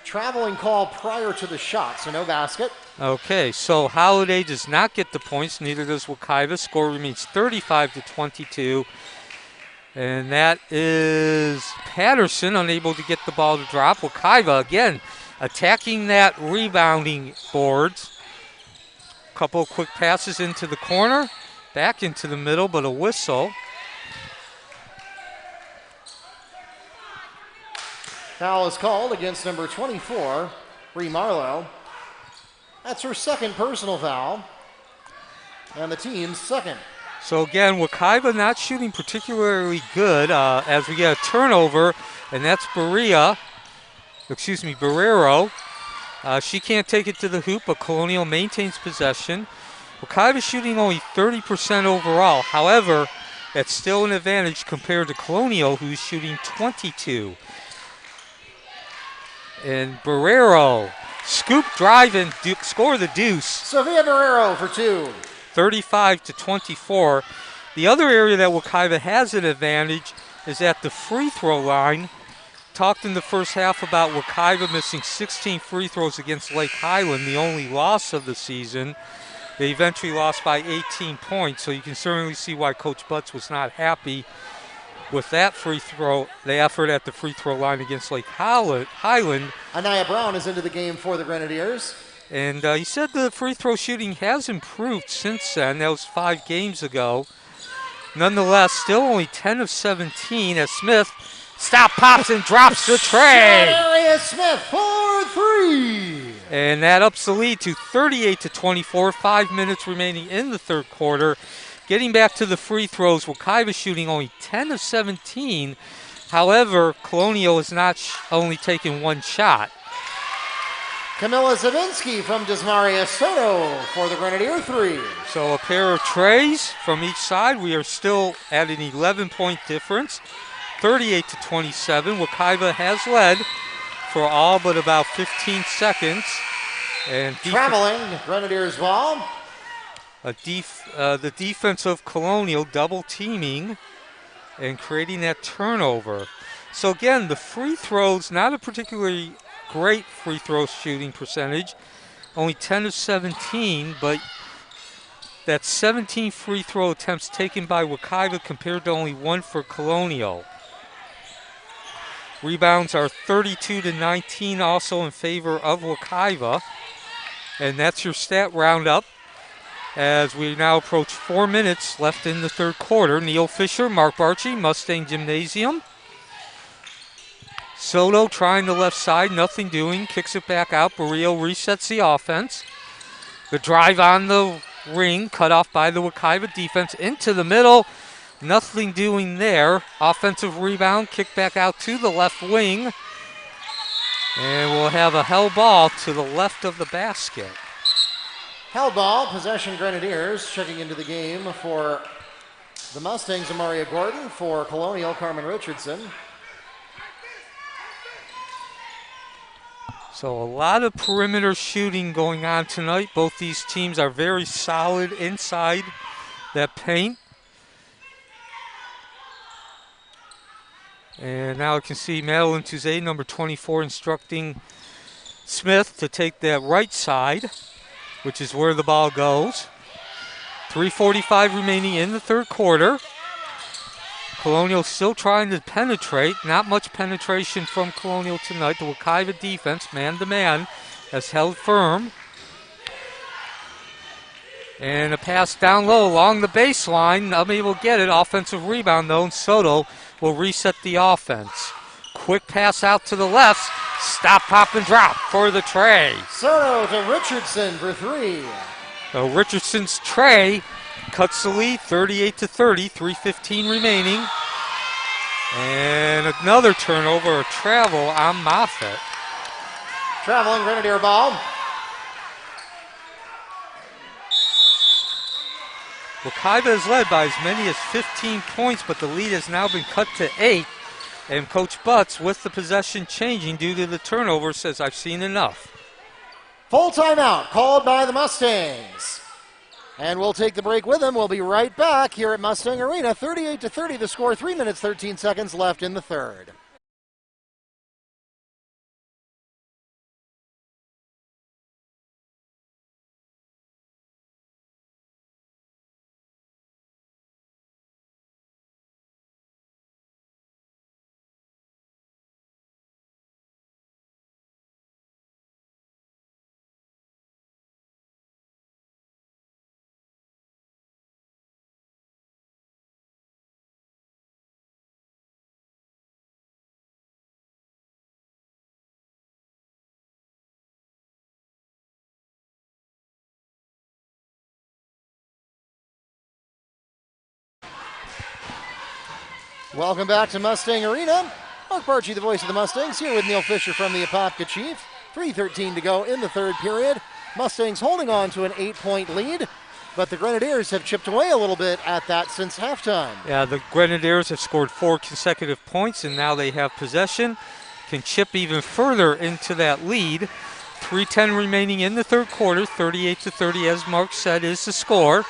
traveling call prior to the shot, so no basket. Okay, so Holiday does not get the points, neither does Wekiva. Score remains 35-22. And that is Patterson unable to get the ball to drop. Wekiva, again, attacking that rebounding boards. Couple of quick passes into the corner. Back into the middle, but a whistle. Foul is called against number 24, Bree Marlowe. That's her second personal foul, and the team's second. So again, Wekiva not shooting particularly good as we get a turnover, and that's Barrero. She can't take it to the hoop, but Colonial maintains possession. Wekiva shooting only 30% overall. However, that's still an advantage compared to Colonial, who's shooting 22. And Barrero, scoop, drive, and score the deuce. Sofia Barrero for 2. 35-24. The other area that Wekiva has an advantage is at the free throw line. Talked in the first half about Wekiva missing 16 free throws against Lake Highland, the only loss of the season. They eventually lost by 18 points, so you can certainly see why Coach Butts was not happy with that free throw, the effort at the free throw line against Lake Highland. Anaya Brown is into the game for the Grenadiers. And he said the free throw shooting has improved since then. That was 5 games ago. Nonetheless, still only 10 of 17 as Smith pops and drops the tray. Shadaria Smith for 3. And that ups the lead to 38-24. 5 minutes remaining in the third quarter. Getting back to the free throws, Wekiva shooting only 10 of 17. However, Colonial has not only taken 1 shot. Camilla Zavinsky from Desmaria Soto for the Grenadier 3. So a pair of trays from each side. We are still at an 11-point difference, 38-27. Wekiva has led for all but about 15 seconds. And traveling Grenadiers ball. The defense of Colonial double teaming and creating that turnover. So again, the free throws, not a particularly great free throw shooting percentage, only 10 of 17, but that's 17 free throw attempts taken by Wekiva compared to only 1 for Colonial. Rebounds are 32-19, also in favor of Wekiva. And that's your stat roundup as we now approach 4 minutes left in the third quarter. Neil Fisher, Mark Barchi, Mustang Gymnasium. Soto trying the left side, nothing doing, kicks it back out. Barrio resets the offense. The drive on the ring, cut off by the Wekiva defense into the middle. Nothing doing there. Offensive rebound, kick back out to the left wing. And we'll have a held ball to the left of the basket. Held ball, possession Grenadiers. Checking into the game for the Mustangs, Amaria Gordon. For Colonial, Carmen Richardson. So a lot of perimeter shooting going on tonight. Both these teams are very solid inside that paint. And now I can see Madeline Touzé, number 24, instructing Smith to take that right side, which is where the ball goes. 3:45 remaining in the third quarter. Colonial still trying to penetrate. Not much penetration from Colonial tonight. The Wekiva defense, man-to-man, has held firm. And a pass down low along the baseline. Unable to get it. Offensive rebound, though, and Soto will reset the offense. Quick pass out to the left. Stop, pop, and drop for the tray. Soto to Richardson for 3. So Richardson's tray cuts the lead, 38-30, 3:15 remaining. And another turnover, a travel on Moffitt. Traveling Grenadier ball. Wekiva is led by as many as 15 points, but the lead has now been cut to 8. And Coach Butts, with the possession changing due to the turnover, says, I've seen enough. Full timeout called by the Mustangs. And we'll take the break with them. We'll be right back here at Mustang Arena. 38-30 the score, 3 minutes, 13 seconds left in the third. Welcome back to Mustang Arena. Mark Barchi, the voice of the Mustangs, here with Neil Fisher from the Apopka Chief. 3:13 to go in the third period. Mustangs holding on to an 8-point lead, but the Grenadiers have chipped away a little bit at that since halftime. Yeah, the Grenadiers have scored 4 consecutive points, and now they have possession. can chip even further into that lead. 3:10 remaining in the third quarter. 38-30, as Mark said, is the score.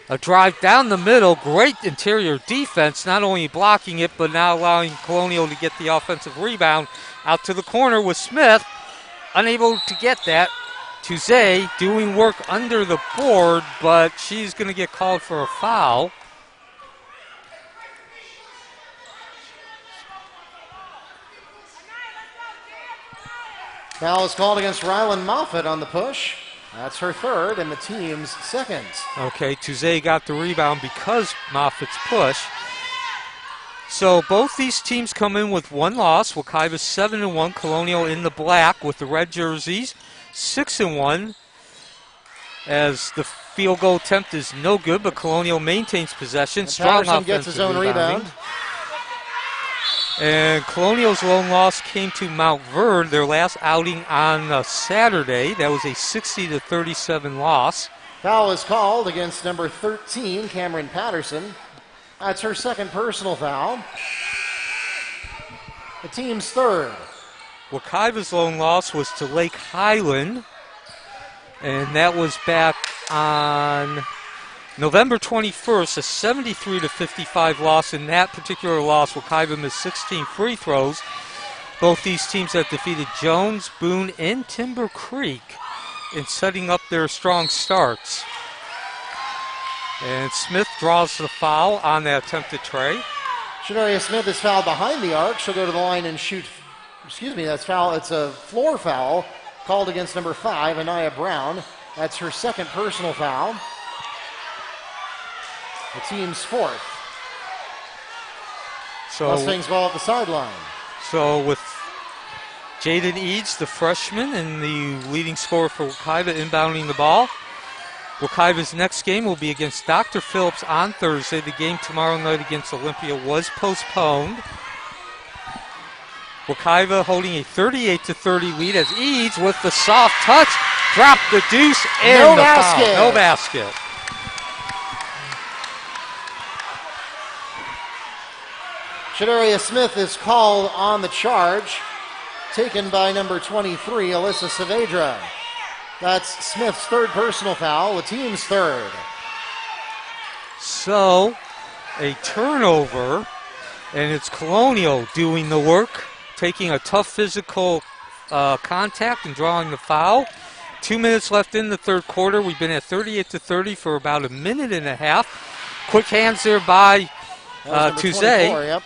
A drive down the middle, great interior defense, not only blocking it, but now allowing Colonial to get the offensive rebound out to the corner with Smith. Unable to get that. Tuzay doing work under the board, but she's going to get called for a foul. Foul is called against Rylan Moffitt on the push. That's her third and the team's second. Okay, Tuzay got the rebound because Moffitt's push. So both these teams come in with one loss. Wekiva 7-1, Colonial in the black with the red jerseys, 6-1. As the field goal attempt is no good, but Colonial maintains possession. Strong Patterson offensive gets his own rebound. And Colonial's lone loss came to Mount Verde, their last outing on Saturday. That was a 60-37 loss. Foul is called against number 13, Cameron Patterson. That's her second personal foul. The team's third. Wekiva's lone loss was to Lake Highland, and that was back on November 21st, a 73-55 loss. In that particular loss, Wekiva missed 16 free throws. Both these teams have defeated Jones, Boone, and Timber Creek in setting up their strong starts. And Smith draws the foul on that attempted tray. Shanaria Smith is fouled behind the arc. She'll go to the line and shoot. Excuse me, that's foul. It's a floor foul called against number 5, Anaya Brown. That's her second personal foul. The team's fourth. So Mustangs ball at the sideline. So with Jaden Eads, the freshman, and the leading scorer for Wekiva, inbounding the ball. Wekiva's next game will be against Dr. Phillips on Thursday. The game tomorrow night against Olympia was postponed. Wekiva holding a 38-30 lead as Eads with the soft touch dropped the deuce and no the basket. Foul. No basket. Shanaria Smith is called on the charge, taken by number 23, Alyssa Saavedra. That's Smith's third personal foul, the team's third. So, a turnover, and it's Colonial doing the work, taking a tough physical contact and drawing the foul. 2 minutes left in the third quarter. We've been at 38-30 for about a minute and a half. Quick hands there by Tuzay. Yep.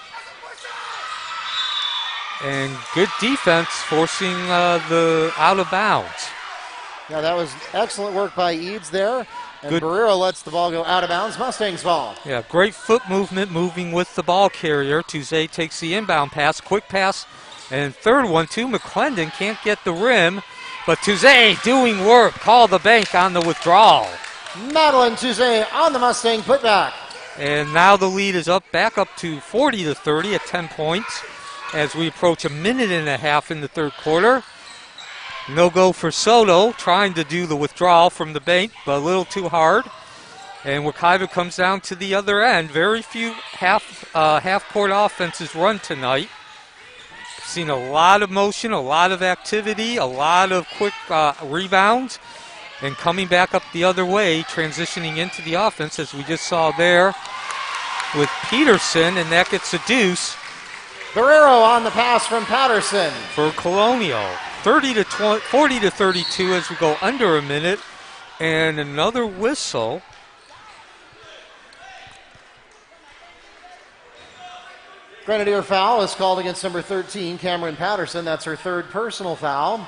And good defense forcing the out of bounds. Yeah, that was excellent work by Eads there. And Good. Barrero lets the ball go out of bounds. Mustangs ball. Yeah, great foot movement, moving with the ball carrier. Tuzay takes the inbound pass, quick pass, and third one to McClendon. Can't get the rim, but Tuzay doing work. Call the bank on the withdrawal. Madeline Tuzay on the Mustang putback. And now the lead is back up to 40-30 at 10 points as we approach a minute and a half in the third quarter. No go for Soto, trying to do the withdrawal from the bank, but a little too hard. And Wekiva comes down to the other end. Very few half-court offenses run tonight. Seen a lot of motion, a lot of activity, a lot of quick rebounds, and coming back up the other way, transitioning into the offense, as we just saw there with Peterson, and that gets a deuce. Barrero on the pass from Patterson. For Colonial. 40-32 as we go under a minute, and another whistle. Grenadier foul is called against number 13, Cameron Patterson. That's her third personal foul.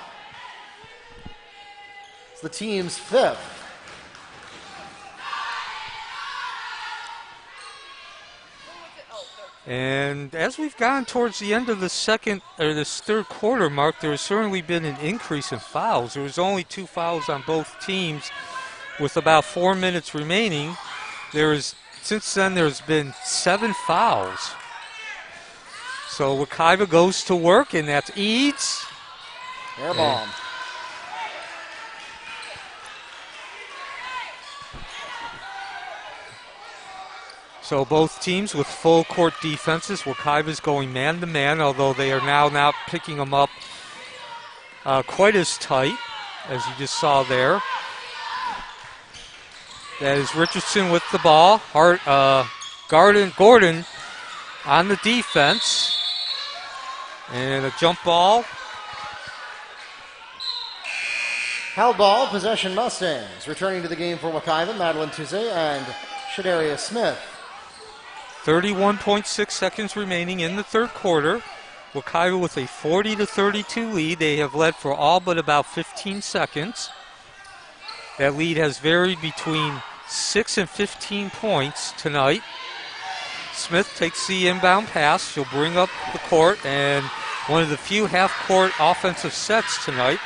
It's the team's fifth. And as we've gone towards the end of the this third quarter, Mark, there has certainly been an increase in fouls. There was only 2 fouls on both teams with about 4 minutes remaining. Since then, there's been 7 fouls. So Wekiva goes to work, and that's Eads. Air ball. So both teams with full court defenses. Wekiva's going man-to-man, although they are now not picking them up quite as tight as you just saw there. That is Richardson with the ball. Gordon on the defense. And a jump ball. Held ball, possession Mustangs. Returning to the game for Wekiva, Madeline Touze and Shadaria Smith. 31.6 seconds remaining in the third quarter. Wekiva with a 40-32 lead. They have led for all but about 15 seconds. That lead has varied between 6 and 15 points tonight. Smith takes the inbound pass. She'll bring up the court, and one of the few half-court offensive sets tonight.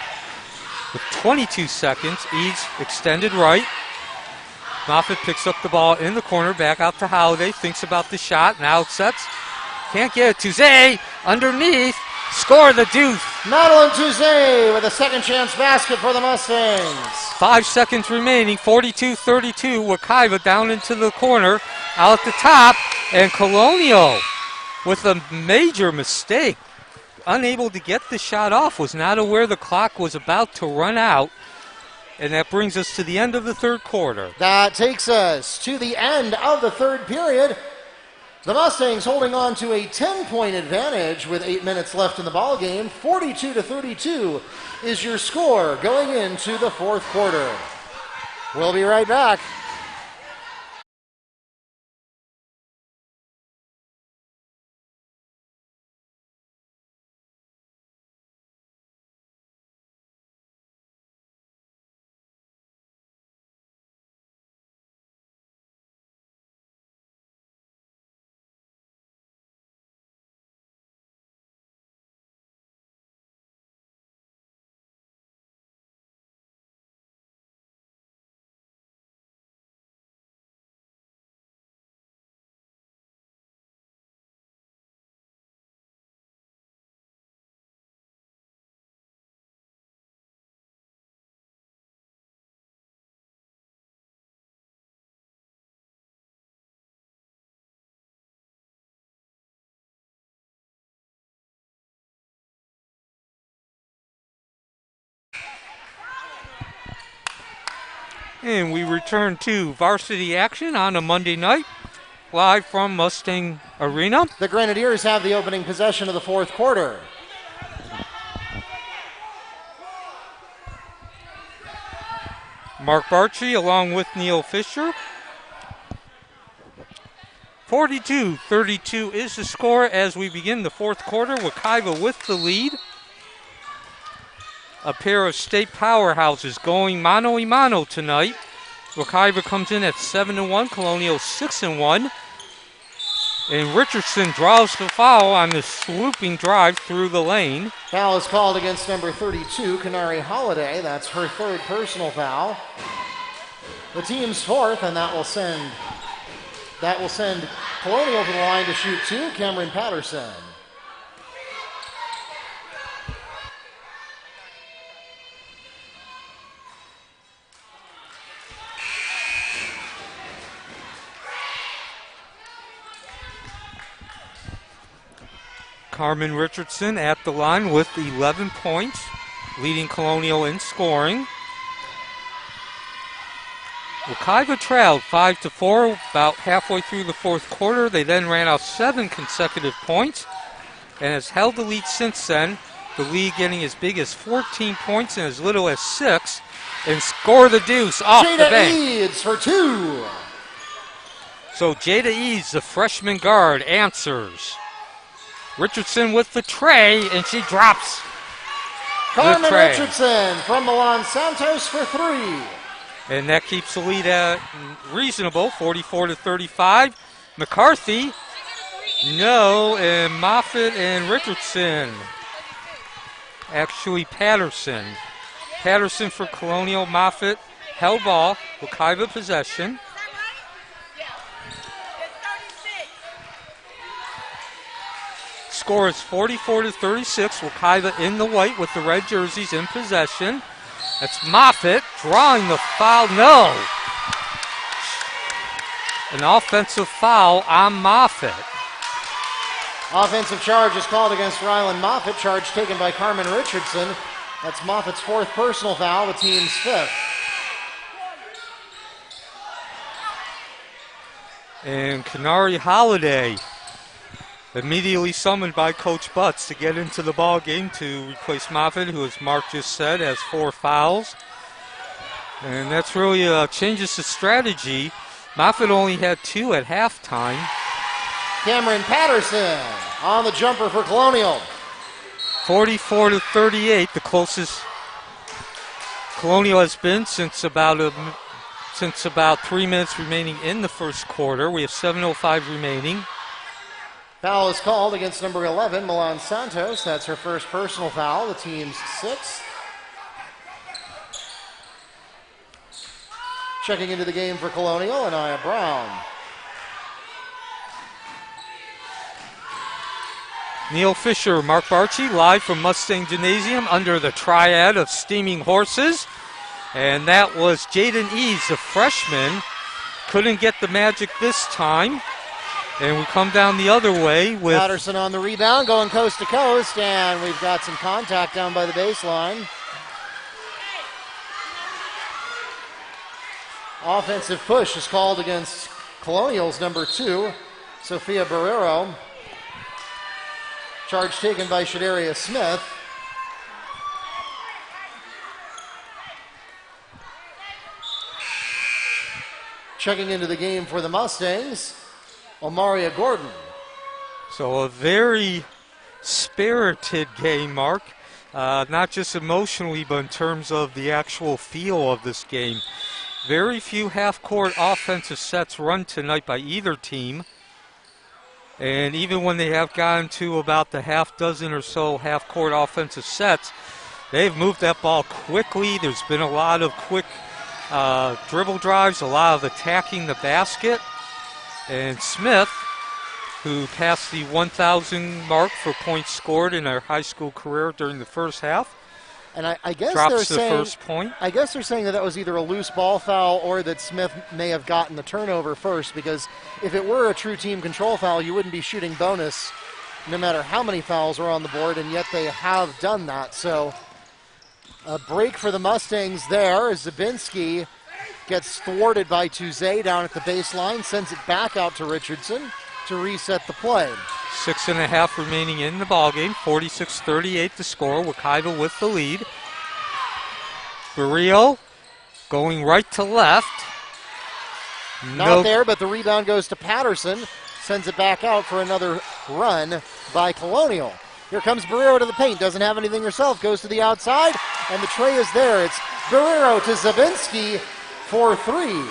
With 22 seconds, Eads extended right. Moffitt picks up the ball in the corner, back out to Holiday, thinks about the shot, now sets. Can't get it. Touze underneath. Score the deuce. Madeline Touze with a second chance basket for the Mustangs. 5 seconds remaining. 42-32. Wekiva down into the corner. Out at the top. And Colonial with a major mistake. Unable to get the shot off. Was not aware the clock was about to run out. And that brings us to the end of the third quarter. That takes us to the end of the third period. The Mustangs holding on to a 10-point advantage with 8 minutes left in the ballgame. 42-32 is your score going into the fourth quarter. We'll be right back. And we return to varsity action on a Monday night, live from Mustang Arena. The Grenadiers have the opening possession of the fourth quarter. Mark Barchi along with Neil Fisher. 42-32 is the score as we begin the fourth quarter. Wekiva with the lead. A pair of state powerhouses going mano-a-mano tonight. Wekiva comes in at 7-1, Colonial 6-1. And Richardson draws the foul on the swooping drive through the lane. Foul is called against number 32, Canary Holiday. That's her third personal foul. The team's fourth, and that will send Colonial to the line to shoot two, Cameron Patterson. Carmen Richardson at the line with 11 points, leading Colonial in scoring. Wekiva trailed 5-4 about halfway through the fourth quarter. They then ran out 7 consecutive points and has held the lead since then. The lead getting as big as 14 points and as little as 6, and score the deuce off the bank. Jada Eads for 2. So Jada Eads, the freshman guard, answers. Richardson with the tray, and she drops Carmen the tray. Richardson from Milan Santos for 3. And that keeps the lead at reasonable, 44-35. McCarthy, no, and Moffitt and Richardson. Actually, Patterson. Patterson for Colonial, Moffitt held ball, Wekiva possession. Score is 44-36. Wekiva in the white with the red jerseys in possession. That's Moffitt drawing the foul. No. an offensive foul on Moffitt. Offensive charge is called against Rylan Moffitt. Charge taken by Carmen Richardson. That's Moffitt's 4th personal foul, the team's 5th. And Canary Holiday immediately summoned by Coach Butts to get into the ball game to replace Moffitt, who, as Mark just said, has 4 fouls. And that's really changes the strategy. Moffitt only had 2 at halftime. Cameron Patterson on the jumper for Colonial. 44-38, the closest Colonial has been since about 3 minutes remaining in the first quarter. We have 7:05 remaining. Foul is called against number 11, Milan Santos. That's her 1st personal foul, the team's 6th. Checking into the game for Colonial, Anaya Brown. Neil Fisher, Mark Barchi, live from Mustang Gymnasium under the triad of steaming horses. And that was Jaden Eads, a freshman. Couldn't get the magic this time. And we come down the other way with Patterson on the rebound, going coast to coast, and we've got some contact down by the baseline. Offensive push is called against Colonial's number 2, Sophia Barrero. Charge taken by Shadaria Smith. Checking into the game for the Mustangs, Omaria Gordon. So a very spirited game, Mark. Not just emotionally, but in terms of the actual feel of this game. Very few half-court offensive sets run tonight by either team. And even when they have gotten to about the half dozen or so half-court offensive sets, they've moved that ball quickly. There's been a lot of quick dribble drives, a lot of attacking the basket. And Smith, who passed the 1,000 mark for points scored in her high school career during the first half, and I guess drops they're the saying, first point. I guess they're saying that was either a loose ball foul or that Smith may have gotten the turnover first, because if it were a true team control foul, you wouldn't be shooting bonus no matter how many fouls are on the board, and yet they have done that. So a break for the Mustangs there as Zabinski gets thwarted by Touze down at the baseline, sends it back out to Richardson to reset the play. 6.5 remaining in the ballgame. 46-38 the score. Wekiva with the lead. Barrio going right to left. Not there, but the rebound goes to Patterson. Sends it back out for another run by Colonial. Here comes Barrero to the paint. Doesn't have anything herself. Goes to the outside, and the tray is there. It's Barrero to Zabinski for 3.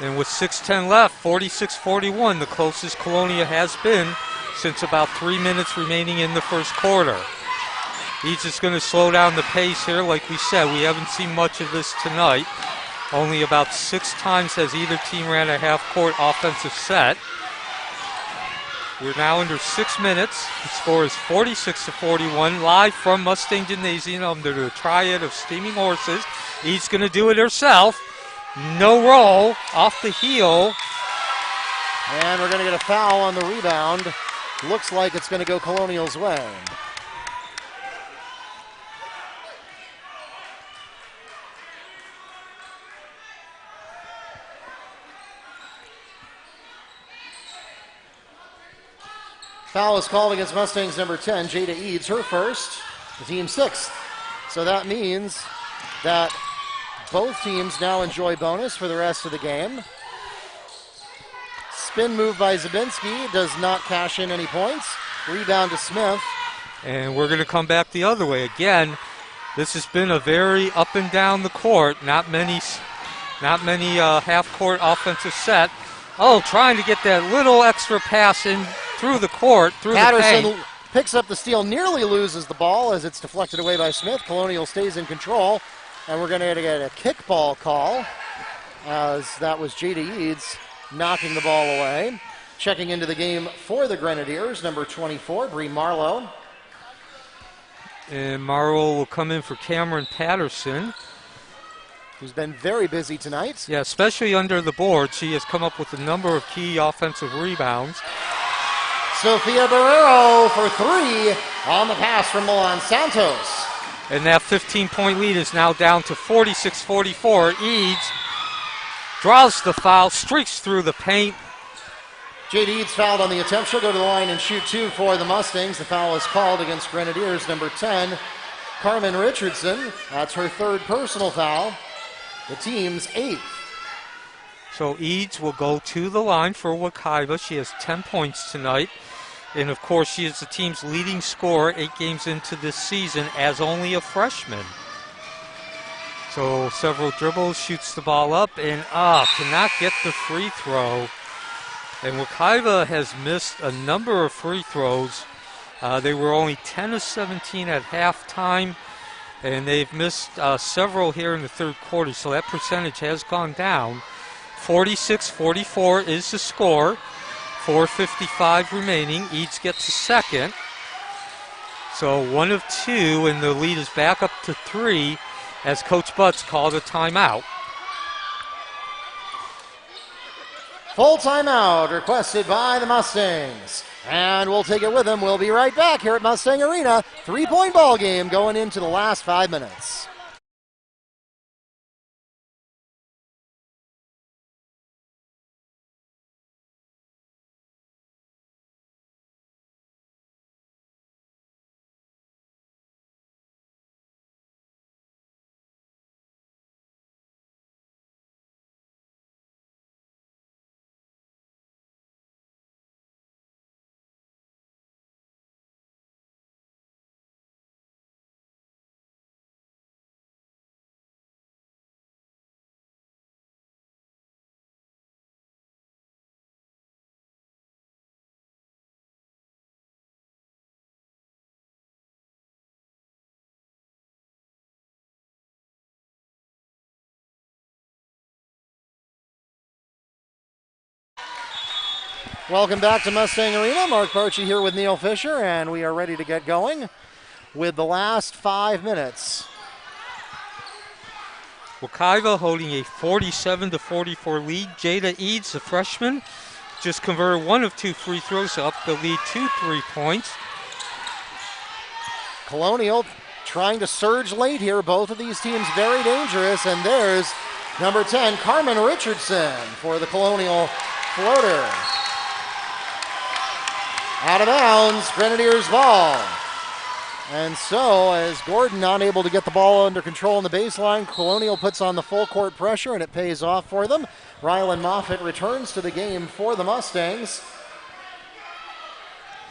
And with 6:10 left, 46-41, the closest Colonial has been since about 3 minutes remaining in the first quarter. He's just going to slow down the pace here. Like we said, we haven't seen much of this tonight. Only about 6 times has either team ran a half-court offensive set. We're now under 6 minutes. The score is 46-41, live from Mustang Gymnasium under the triad of steaming horses. He's going to do it herself. No roll, off the heel. And we're going to get a foul on the rebound. Looks like it's going to go Colonial's way. Foul is called against Mustangs number 10, Jada Eads, her first, the team's 6th. So that means that both teams now enjoy bonus for the rest of the game. Spin move by Zabinski does not cash in any points. Rebound to Smith. And we're going to come back the other way. Again, this has been a very up and down the court. Not many half-court offensive set. Oh, trying to get that little extra pass in through the court, through Patterson the paint. Picks up the steal, nearly loses the ball as it's deflected away by Smith. Colonial stays in control, and we're going to get a kickball call as that was Jada Eads knocking the ball away. Checking into the game for the Grenadiers, number 24, Bree Marlowe. And Marlowe will come in for Cameron Patterson. who's been very busy tonight. Yeah, especially under the board. She has come up with a number of key offensive rebounds. Sofia Barrero for 3 on the pass from Milan Santos. And that 15-point lead is now down to 46-44. Eads draws the foul, streaks through the paint. Jade Eads fouled on the attempt. She'll go to the line and shoot 2 for the Mustangs. The foul is called against Grenadiers, number 10, Carmen Richardson. That's her 3rd personal foul, the team's 8th. So Eads will go to the line for Wekiva. She has 10 points tonight. And, of course, she is the team's leading scorer 8 games into this season as only a freshman. So several dribbles, shoots the ball up, and cannot get the free throw. And Wekiva has missed a number of free throws. They were only 10 of 17 at halftime, and they've missed several here in the 3rd quarter. So that percentage has gone down. 46-44 is the score. 4:55 remaining. Eads gets a second. So 1 of 2, and the lead is back up to 3 as Coach Butts called a timeout. Full timeout requested by the Mustangs. And we'll take it with them. We'll be right back here at Mustang Arena. 3-point ball game going into the last 5 minutes. Welcome back to Mustang Arena. Mark Barchi here with Neil Fisher, and we are ready to get going with the last 5 minutes. Wekiva holding a 47-44 lead. Jada Eads, the freshman, just converted 1 of 2 free throws to up the lead to 3 points. Colonial trying to surge late here. Both of these teams very dangerous, and there's number 10, Carmen Richardson for the Colonial floater. Out of bounds, Grenadiers ball. And so, as Gordon not able to get the ball under control on the baseline, Colonial puts on the full court pressure, and it pays off for them. Rylan Moffitt returns to the game for the Mustangs.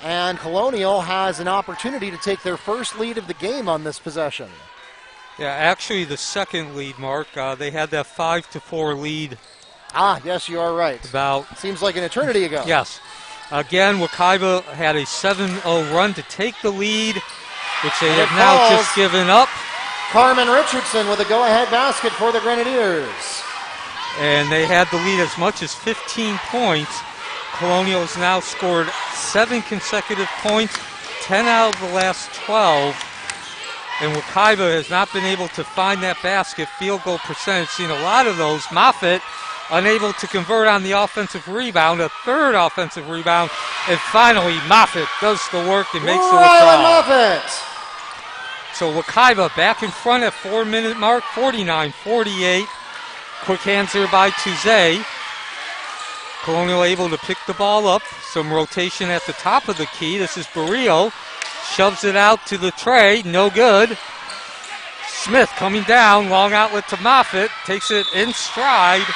And Colonial has an opportunity to take their first lead of the game on this possession. Yeah, actually the second lead, Mark. They had that 5-4 lead. Yes, you are right. Seems like an eternity ago. Yes. Again, Wekiva had a 7-0 run to take the lead, which they have now just given up. Carmen Richardson with a go-ahead basket for the Grenadiers. And they had the lead as much as 15 points. Colonial has now scored 7 consecutive points, 10 out of the last 12. And Wekiva has not been able to find that basket. Field goal percentage, seen a lot of those. Moffitt unable to convert on the offensive rebound, a 3rd offensive rebound, and finally Moffitt does the work and makes the withdrawal. Moffitt. So Wekiva back in front at 4-minute mark, 49-48. Quick hands here by Tuze. Colonial able to pick the ball up. Some rotation at the top of the key. This is Barrio. Shoves it out to the tray. No good. Smith coming down. Long outlet to Moffitt. Takes it in stride.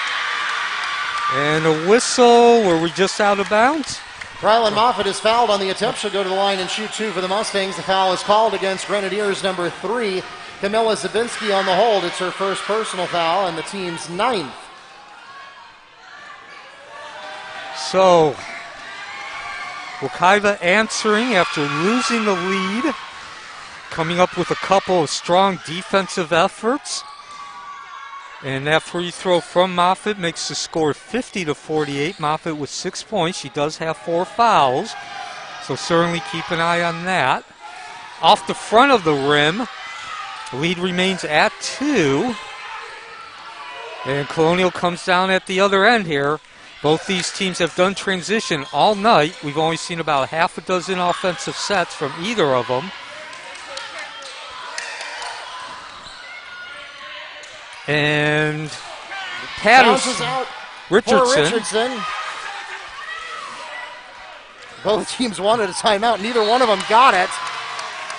And a whistle. Were we just out of bounds? Rylan Moffitt is fouled on the attempt. She'll go to the line and shoot 2 for the Mustangs. The foul is called against Grenadiers number 3. Camilla Zabinski on the hold. It's her first personal foul and the team's 9th. So, Wekiva answering after losing the lead, coming up with a couple of strong defensive efforts. And that free throw from Moffitt makes the score 50-48. Moffitt with 6 points. She does have 4 fouls, so certainly keep an eye on that. Off the front of the rim, the lead remains at 2. And Colonial comes down at the other end here. Both these teams have done transition all night. We've only seen about half a dozen offensive sets from either of them. And Patterson, out Richardson. Both teams wanted a timeout. Neither one of them got it.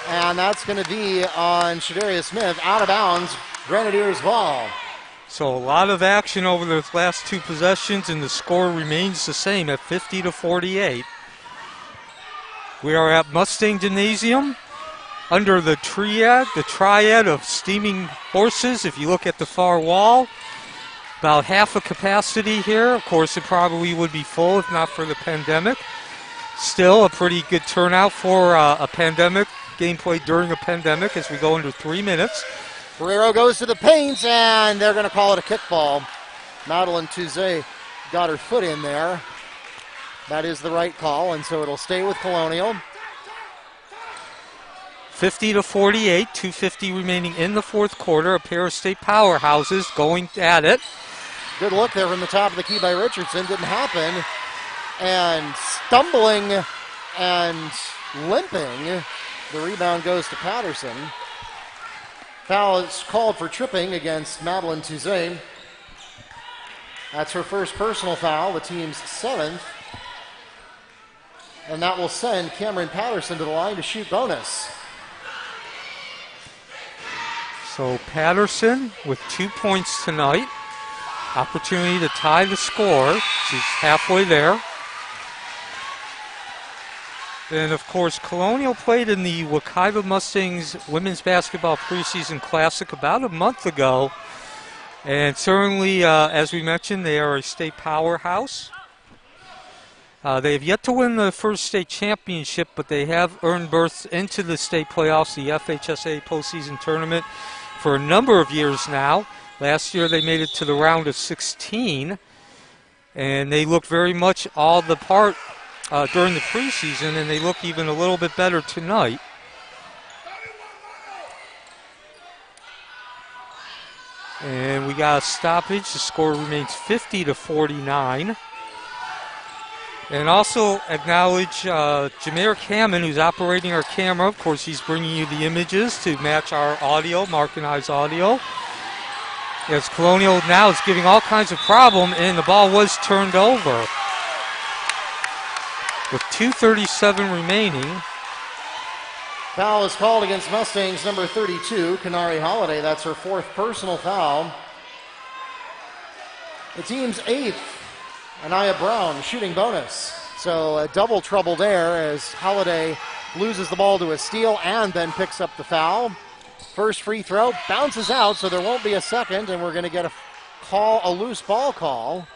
And that's going to be on Shadarius Smith, out of bounds. Grenadiers ball. So a lot of action over the last two possessions, and the score remains the same at 50-48. We are at Mustang Gymnasium under the triad of steaming horses. If you look at the far wall, about half a capacity here. Of course, it probably would be full if not for the pandemic. Still a pretty good turnout for a pandemic, game played during a pandemic as we go into 3 minutes. Ferrero goes to the paint, and they're going to call it a kickball. Madeline Touzé got her foot in there. That is the right call, and so it'll stay with Colonial. 50-48, 2:50 remaining in the fourth quarter. A pair of state powerhouses going at it. Good look there from the top of the key by Richardson. Didn't happen. And stumbling and limping, the rebound goes to Patterson. Foul is called for tripping against Madeline Touzé. That's her first personal foul, the team's 7th. And that will send Cameron Patterson to the line to shoot bonus. So Patterson with 2 points tonight. Opportunity to tie the score. She's halfway there. And, of course, Colonial played in the Wekiva Mustangs Women's Basketball Preseason Classic about a month ago. And certainly, as we mentioned, they are a state powerhouse. They have yet to win the first state championship, but they have earned berths into the state playoffs, the FHSA postseason tournament, for a number of years now. Last year, they made it to the round of 16. And they look very much all the part during the preseason, and they look even a little bit better tonight. And we got a stoppage. The score remains 50-49. And also acknowledge Jameric Hammond, who's operating our camera. Of course, he's bringing you the images to match our audio, Mark and I's audio. As Colonial now is giving all kinds of problem, and the ball was turned over. With 2:37 remaining. Foul is called against Mustangs number 32, Kanari Holiday. That's her 4th personal foul. The team's 8th, Anaya Brown, shooting bonus. So a double trouble there as Holiday loses the ball to a steal and then picks up the foul. First free throw bounces out, so there won't be a second, and we're going to get a loose ball call.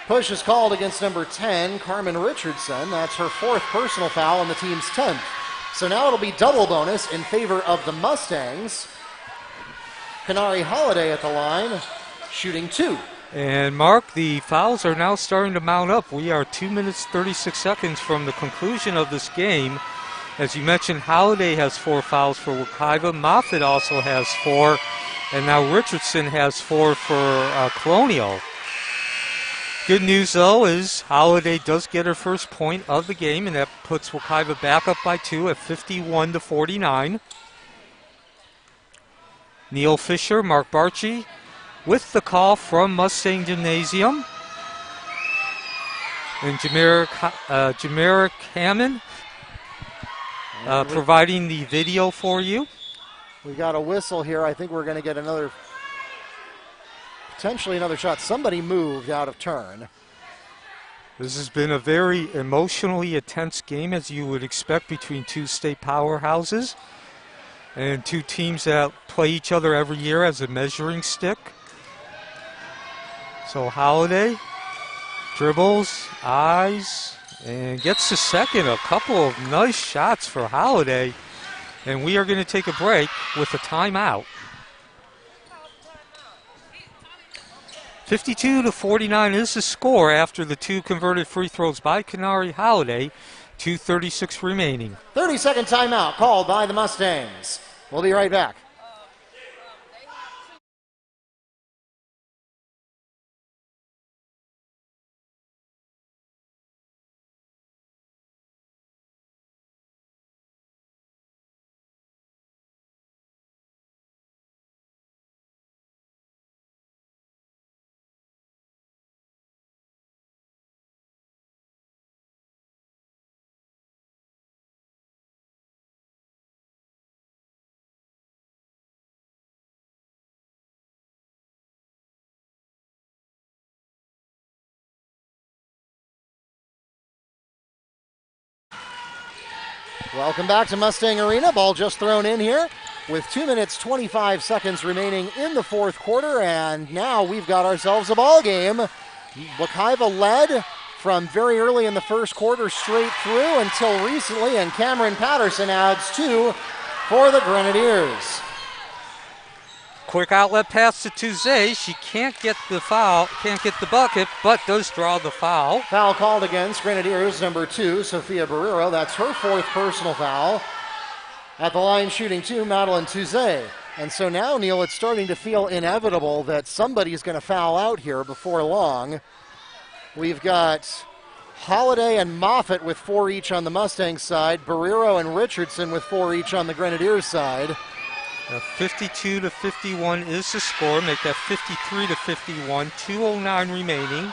Push is called against number 10, Carmen Richardson. That's her 4th personal foul on the team's 10th. So now it'll be double bonus in favor of the Mustangs. Kanari Holiday at the line, shooting 2. And Mark, the fouls are now starting to mount up. We are 2 minutes, 36 seconds from the conclusion of this game. As you mentioned, Holiday has 4 fouls for Wekiva. Moffitt also has 4. And now Richardson has 4 for Colonial. Good news, though, is Holiday does get her first point of the game, and that puts Wekiva back up by 2 at 51-49. Neil Fisher, Mark Barchi with the call from Mustang Gymnasium. And Jameric Hammond providing the video for you. We got a whistle here. I think we're going to get potentially another shot. Somebody moved out of turn. This has been a very emotionally intense game, as you would expect, between two state powerhouses and two teams that play each other every year as a measuring stick. So Holiday dribbles, eyes, and gets the second. A couple of nice shots for Holiday. And we are going to take a break with a timeout. 52-49 is the score after the 2 converted free throws by Kanari Holiday. 2:36 remaining. 30-second timeout called by the Mustangs. We'll be right back. Welcome back to Mustang Arena. Ball just thrown in here with 2 minutes, 25 seconds remaining in the fourth quarter, and now we've got ourselves a ball game. Wekiva led from very early in the first quarter straight through until recently, and Cameron Patterson adds 2 for the Grenadiers. Quick outlet pass to Tuze. She can't get the foul, can't get the bucket, but does draw the foul. Foul called against Grenadiers, number 2, Sophia Barrero. That's her 4th personal foul. At the line shooting 2, Madeline Tuze. And so now, Neil, it's starting to feel inevitable that somebody's going to foul out here before long. We've got Holiday and Moffitt with 4 each on the Mustangs side, Barrero and Richardson with 4 each on the Grenadiers side. 52-51 is the score. Make that 53-51. 2:09 remaining.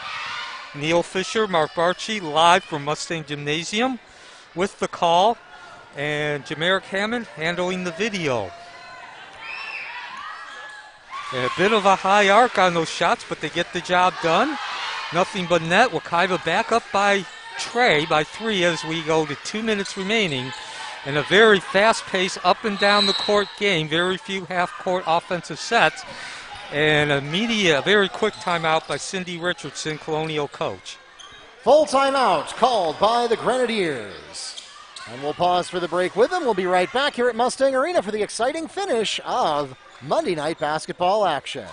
Neil Fisher, Mark Barchi, live from Mustang Gymnasium with the call, and Jameric Hammond handling the video. And a bit of a high arc on those shots, but they get the job done. Nothing but net. Wekiva back up by Trey by 3 as we go to 2 minutes remaining. And a very fast-paced up and down the court game. Very few half-court offensive sets. And a very quick timeout by Cindy Richardson, Colonial coach. Full timeout called by the Grenadiers. And we'll pause for the break with them. We'll be right back here at Mustang Arena for the exciting finish of Monday night basketball action.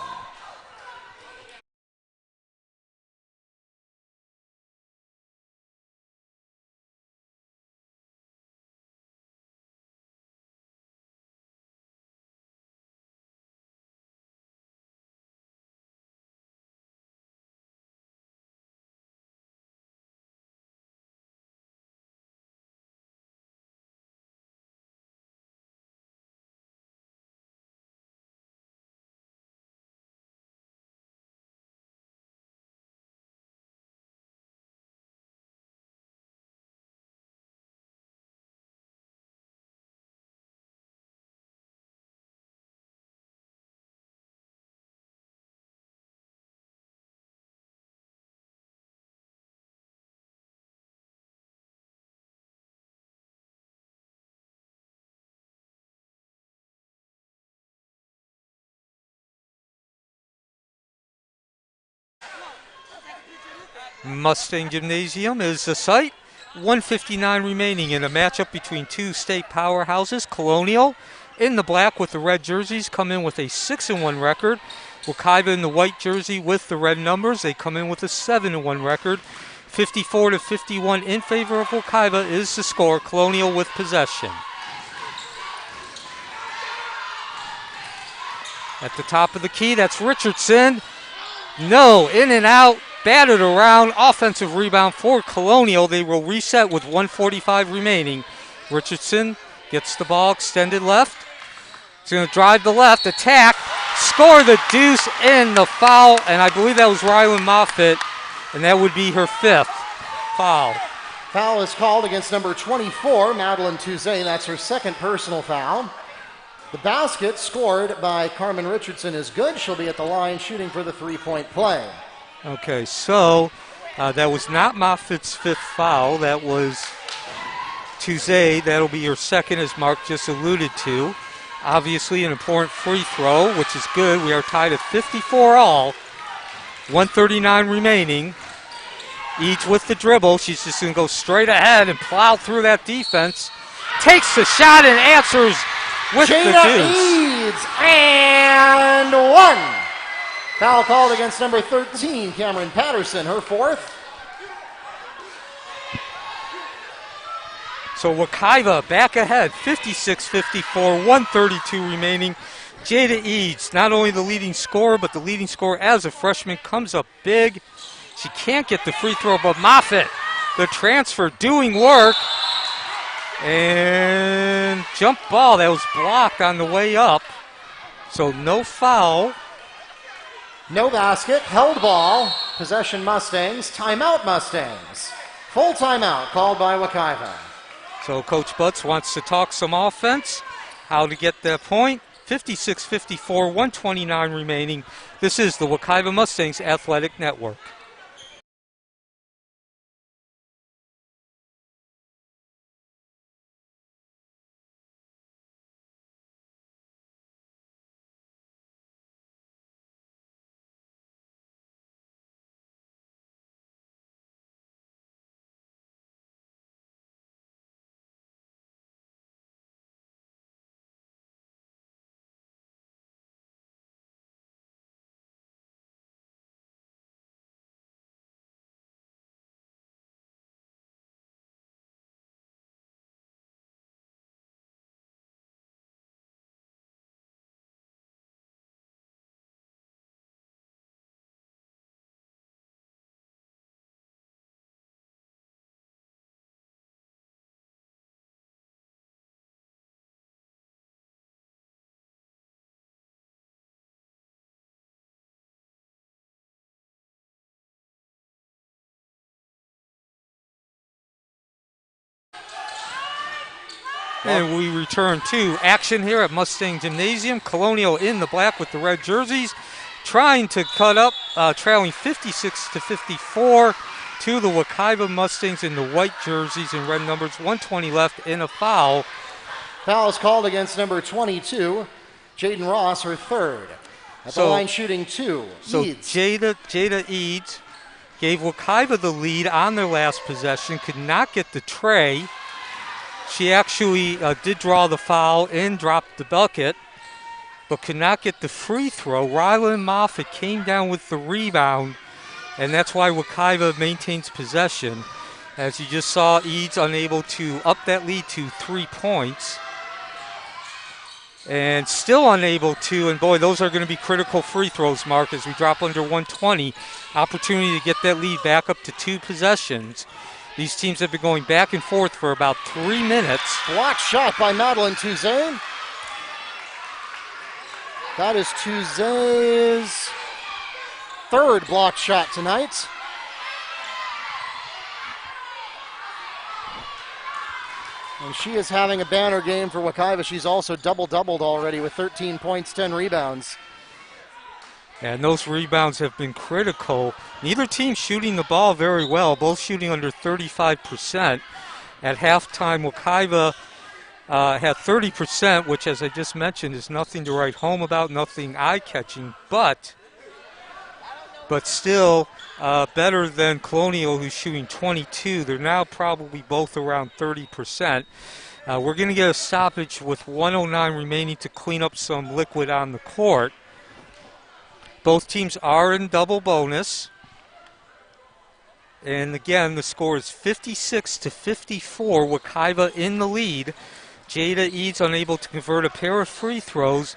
Mustang Gymnasium is the site. 1:59 remaining in a matchup between 2 state powerhouses. Colonial in the black with the red jerseys come in with a 6-1 record. Wekiva in the white jersey with the red numbers. They come in with a 7-1 record. 54-51 in favor of Wekiva is the score. Colonial with possession. At the top of the key, that's Richardson. No, in and out. Batted around, offensive rebound for Colonial. They will reset with 1:45 remaining. Richardson gets the ball extended left. He's going to drive the left, attack, score the deuce, and the foul. And I believe that was Rylan Moffitt, and that would be her 5th foul. Foul is called against number 24, Madeline Tuze. That's her 2nd personal foul. The basket scored by Carmen Richardson is good. She'll be at the line shooting for the 3-point play. Okay, so that was not Moffitt's 5th foul. That was Tuze. That'll be her 2nd, as Mark just alluded to. Obviously an important free throw, which is good. We are tied at 54 all. 1:39 remaining. Each with the dribble. She's just going to go straight ahead and plow through that defense. Takes the shot and answers with the deuce. Eads and 1. Foul called against number 13, Cameron Patterson, her 4th. So Wekiva back ahead, 56-54, 132 remaining. Jada Eads, not only the leading scorer, but the leading scorer as a freshman, comes up big. She can't get the free throw, but Moffitt, the transfer, doing work. And jump ball that was blocked on the way up. So no foul. No basket, held ball, possession Mustangs, timeout Mustangs. Full timeout called by Wekiva. So Coach Butts wants to talk some offense, how to get that point. 56-54, 129 remaining. This is the Wekiva Mustangs Athletic Network. And we return to action here at Mustang Gymnasium. Colonial in the black with the red jerseys, trying to cut up, trailing 56-54 to the Wekiva Mustangs in the white jerseys and red numbers. 1:20 left in a foul. Foul is called against number 22, Jaden Ross, her third. At the line shooting 2. So Eads. Jada Eads gave Wekiva the lead on their last possession, could not get the tray. She actually did draw the foul and dropped the bucket, but could not get the free throw. Rylan Moffitt came down with the rebound, and that's why Wekiva maintains possession. As you just saw, Eads unable to up that lead to 3 points. And still unable to, and boy, those are going to be critical free throws, Mark, as we drop under 120. Opportunity to get that lead back up to 2 possessions. These teams have been going back and forth for about 3 minutes. Block shot by Madeline Touzé. That is Touzé's third block shot tonight. And she is having a banner game for Wekiva. She's also double-doubled already with 13 points, 10 rebounds. And those rebounds have been critical. Neither team shooting the ball very well, both shooting under 35%. At halftime, Wekiva had 30%, which, as I just mentioned, is nothing to write home about, nothing eye-catching, but still better than Colonial, who's shooting 22. They're now probably both around 30%. We're going to get a stoppage with 109 remaining to clean up some liquid on the court. Both teams are in double bonus. And again, the score is 56-54. Wekiva in the lead. Jada Eads unable to convert a pair of free throws.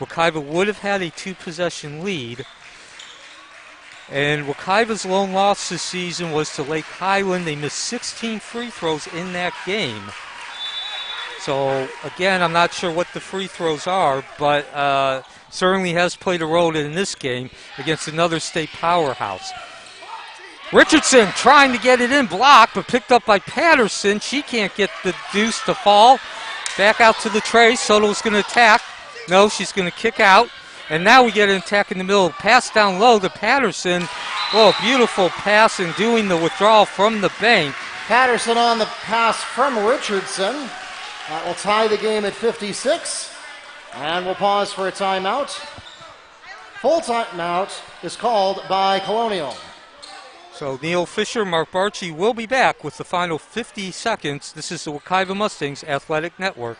Wekiva would have had a 2-possession lead. And Wekiva's lone loss this season was to Lake Highland. They missed 16 free throws in that game. So, again, I'm not sure what the free throws are, but certainly has played a role in this game against another state powerhouse. Richardson trying to get it in, blocked, but picked up by Patterson. She can't get the deuce to fall. Back out to the tray. Soto's going to attack. No, she's going to kick out. And now we get an attack in the middle. Pass down low to Patterson. Oh, beautiful pass and doing the withdrawal from the bank. Patterson on the pass from Richardson. That will tie the game at 56. And we'll pause for a timeout. Full timeout is called by Colonial. So Neil Fisher, Mark Barchi will be back with the final 50 seconds. This is the Wekiva Mustangs Athletic Network.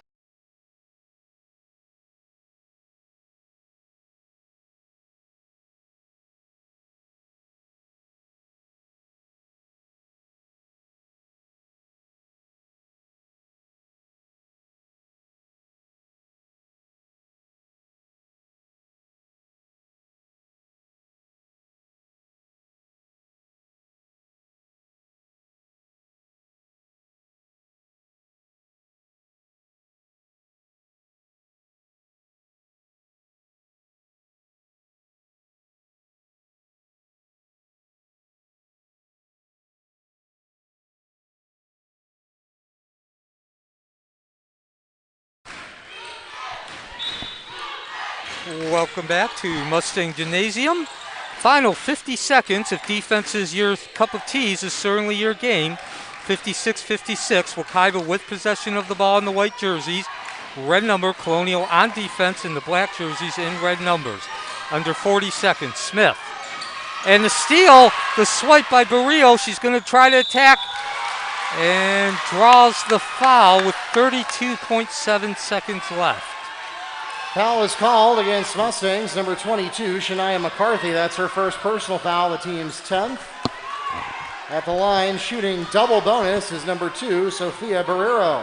Welcome back to Mustang Gymnasium. Final 50 seconds. If defense is your cup of tea, is certainly your game. 56-56. Wekiva with possession of the ball in the white jerseys. Red number, Colonial on defense in the black jerseys in red numbers. Under 40 seconds. Smith. And the steal, the swipe by Barrio. She's going to try to attack and draws the foul with 32.7 seconds left. Foul is called against Mustangs, number 22, Shania McCarthy. That's her first personal foul, the team's 10th. At the line, shooting double bonus is number 2, Sofia Barrero.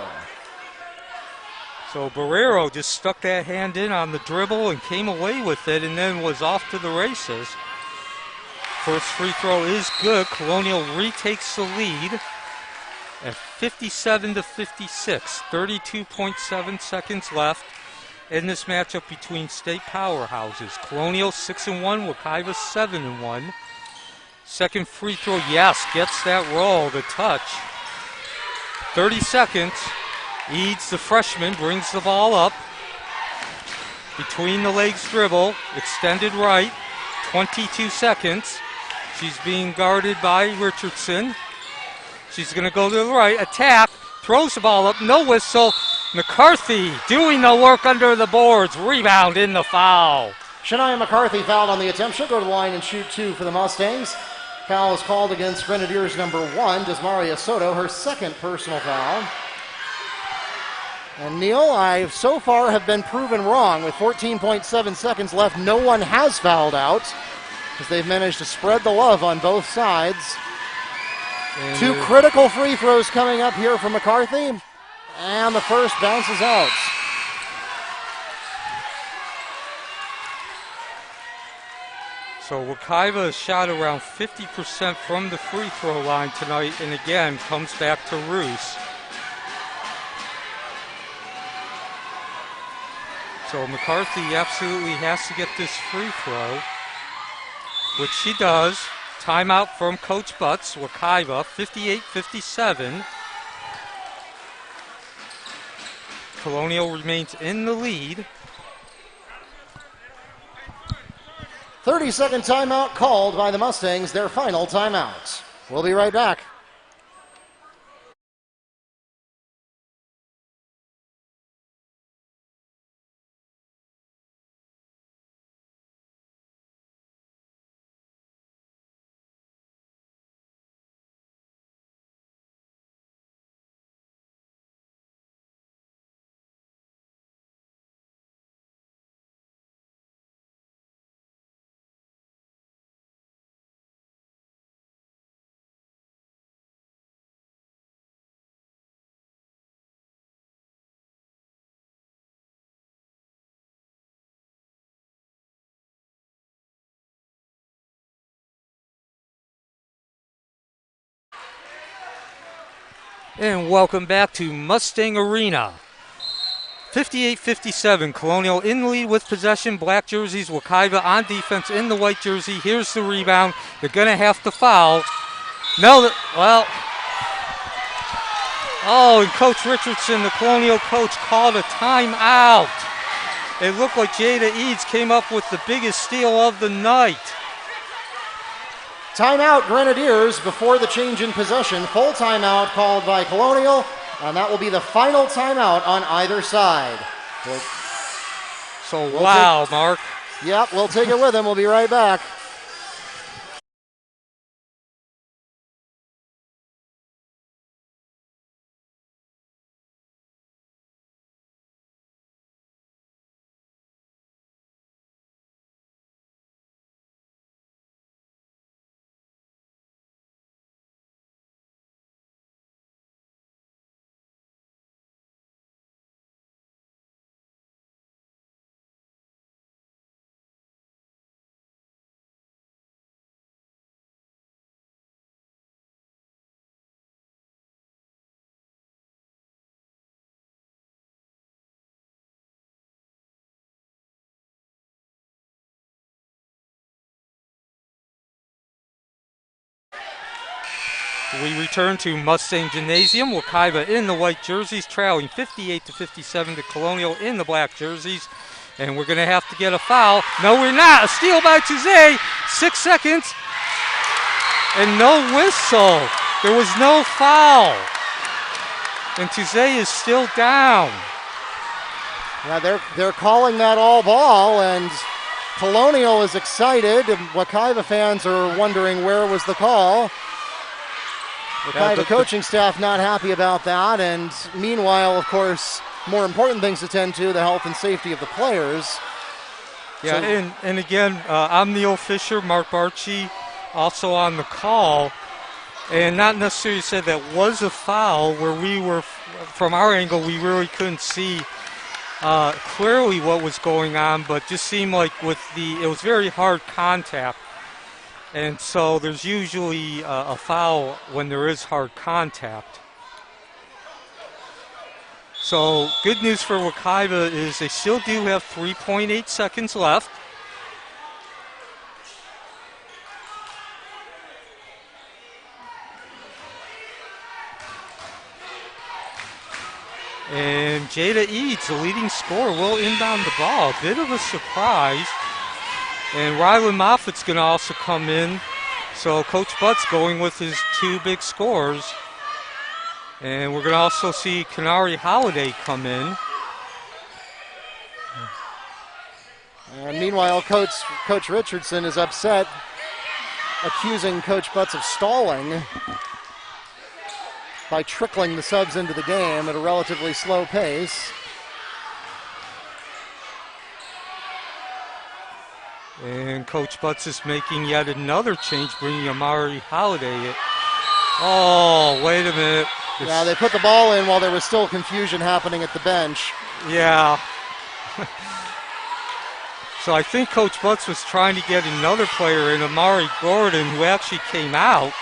So Barrero just stuck that hand in on the dribble and came away with it and then was off to the races. First free throw is good. Colonial retakes the lead at 57-56. 32.7 seconds left in this matchup between state powerhouses. Colonial 6-1, Wekiva 7-1. Second free throw, yes, gets that roll, the touch. 30 seconds. Eads, the freshman, brings the ball up. Between the legs dribble, extended right, 22 seconds. She's being guarded by Richardson. She's going to go to the right, attack, throws the ball up, no whistle. McCarthy doing the work under the boards, rebound in the foul. Shania McCarthy fouled on the attempt. She'll go to the line and shoot 2 for the Mustangs. Foul is called against Grenadiers number 1, Desmaria Soto, her second personal foul. And Neil, I so far have been proven wrong. With 14.7 seconds left, no one has fouled out, because they've managed to spread the love on both sides. And 2 critical free throws coming up here from McCarthy. And the first bounces out. So Wekiva has shot around 50% from the free throw line tonight, and again comes back to roost. So McCarthy absolutely has to get this free throw, which she does. Timeout from Coach Butts. Wekiva 58-57. Colonial remains in the lead. 30-second timeout called by the Mustangs, their final timeout. We'll be right back. And welcome back to Mustang Arena. 58-57, Colonial in the lead with possession. Black jerseys, Wekiva on defense in the white jersey. Here's the rebound. They're going to have to foul. No, well. Oh, and Coach Richardson, the Colonial coach, called a timeout. It looked like Jada Eads came up with the biggest steal of the night. Timeout Grenadiers before the change in possession. Full timeout called by Colonial, and that will be the final timeout on either side. Wow, Mark. Yep, we'll take it with him. We'll be right back. We return to Mustang Gymnasium. Wekiva in the white jerseys, trailing 58-57 to Colonial in the black jerseys. And we're going to have to get a foul. No, we're not. A steal by Tuesday. 6 seconds. And no whistle. There was no foul. And Tuesday is still down. Yeah, they're calling that all ball, and Colonial is excited. Wekiva fans are wondering where was the call. Wekiva coaching staff not happy about that, and meanwhile, of course, more important things to tend to, the health and safety of the players. Yeah, and again, I'm Neil Fisher, Mark Barchi, also on the call, and not necessarily said that was a foul where we were, from our angle, we really couldn't see clearly what was going on, but just seemed like it was very hard contact. And so there's usually a foul when there is hard contact. So good news for Wekiva is they still do have 3.8 seconds left. And Jada Eads, the leading scorer, will inbound the ball. A bit of a surprise. And Rylan Moffitt's going to also come in. So Coach Butt's going with his 2 big scores. And we're going to also see Kanari Holiday come in. And meanwhile, Coach Richardson is upset, accusing Coach Butts of stalling by trickling the subs into the game at a relatively slow pace. And Coach Butts is making yet another change, bringing Amari Holiday in. Oh, wait a minute. Yeah, they put the ball in while there was still confusion happening at the bench. Yeah. So I think Coach Butts was trying to get another player in, Amari Gordon, who actually came out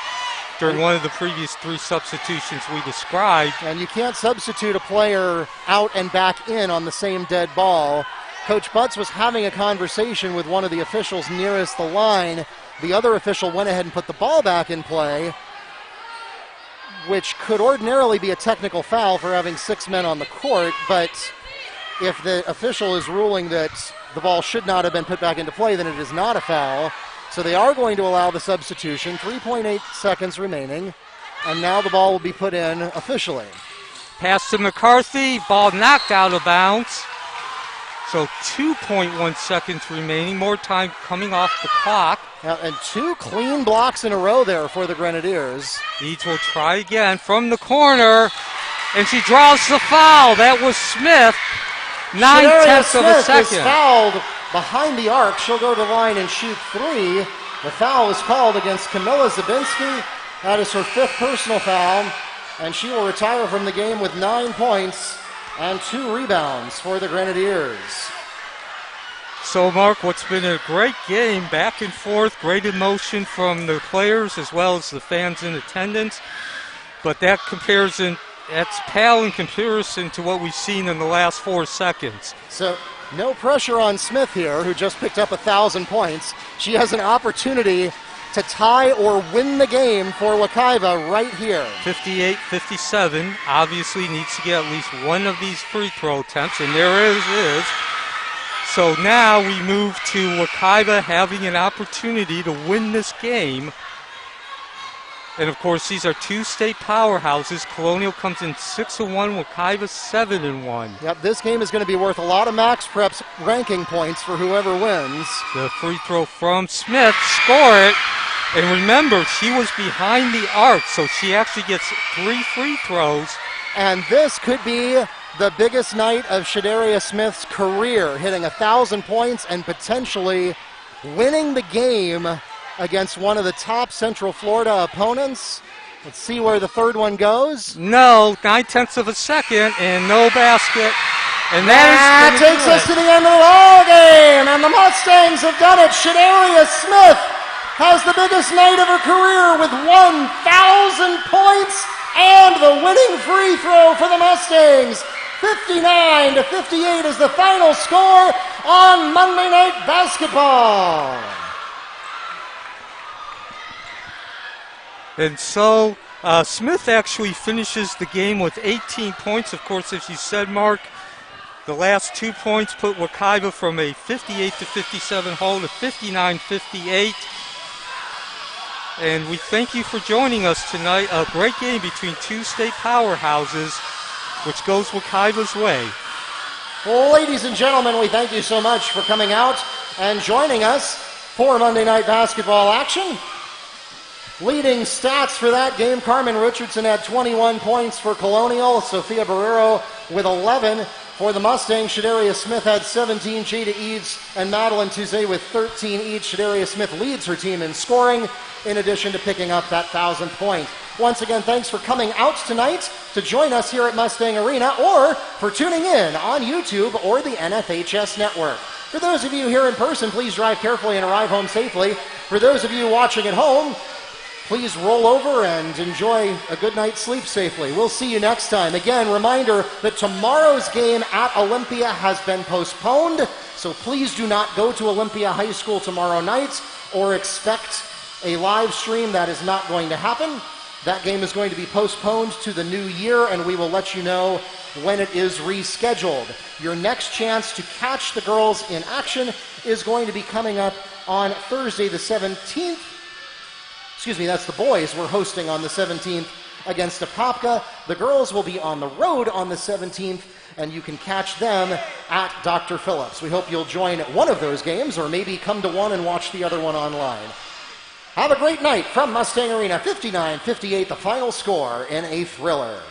during one of the previous 3 substitutions we described. And you can't substitute a player out and back in on the same dead ball. Coach Butts was having a conversation with one of the officials nearest the line. The other official went ahead and put the ball back in play, which could ordinarily be a technical foul for having 6 men on the court, but if the official is ruling that the ball should not have been put back into play, then it is not a foul. So they are going to allow the substitution, 3.8 seconds remaining, and now the ball will be put in officially. Pass to McCarthy, ball knocked out of bounds. So 2.1 seconds remaining, more time coming off the clock. Yeah, and 2 clean blocks in a row there for the Grenadiers. Eads will try again from the corner, and she draws the foul. That was Smith, 9/10 of a second. Is fouled behind the arc. She'll go to the line and shoot 3. The foul is called against Camilla Zabinski. That is her 5th personal foul, and she will retire from the game with 9 points and 2 rebounds for the Grenadiers. So, Mark, what's been a great game, back and forth, great emotion from the players as well as the fans in attendance. But that's pale in comparison to what we've seen in the last 4 seconds. So, no pressure on Smith here, who just picked up 1,000 points. She has an opportunity to tie or win the game for Wekiva right here. 58-57, obviously needs to get at least one of these free throw attempts, and there it is. So now we move to Wekiva having an opportunity to win this game. And of course, these are 2 state powerhouses. Colonial comes in 6-1, Wekiva 7-1. Yep, this game is going to be worth a lot of Max Prep's ranking points for whoever wins. The free throw from Smith, score it. And remember, she was behind the arc, so she actually gets 3 free throws. And this could be the biggest night of Shadaria Smith's career, hitting 1,000 points and potentially winning the game against one of the top Central Florida opponents. Let's see where the 3rd one goes. No, 9/10 of a second and no basket. And that takes us to the end of the ball game, and the Mustangs have done it. Shadaria Smith has the biggest night of her career with 1,000 points and the winning free throw for the Mustangs. 59-58 is the final score on Monday Night Basketball. And so Smith actually finishes the game with 18 points. Of course, as you said, Mark, The last 2 points put Wekiva from a 58-57 hole to 59-58. And we thank you for joining us tonight. A great game between two state powerhouses, which goes Wekiva's way. Ladies and gentlemen, we thank you so much for coming out and joining us for Monday Night Basketball action. Leading stats for that game, Carmen Richardson had 21 points for Colonial, Sophia Barrero with 11 for the Mustangs. Shadaria Smith had 17, Jada Eads and Madeline Tuzet with 13 each. Shadaria Smith leads her team in scoring, in addition to picking up that 1,000th point. Once again, thanks for coming out tonight to join us here at Mustang Arena, or for tuning in on YouTube or the NFHS network. For those of you here in person, please drive carefully and arrive home safely. For those of you watching at home, please roll over and enjoy a good night's sleep safely. We'll see you next time. Again, reminder that tomorrow's game at Olympia has been postponed, so please do not go to Olympia High School tomorrow night or expect a live stream. That is not going to happen. That game is going to be postponed to the new year, and we will let you know when it is rescheduled. Your next chance to catch the girls in action is going to be coming up on Thursday the 17th. Excuse me, that's the boys. We're hosting on the 17th against Apopka. The girls will be on the road on the 17th, and you can catch them at Dr. Phillips. We hope you'll join one of those games, or maybe come to one and watch the other one online. Have a great night from Mustang Arena. 59-58, the final score in a thriller.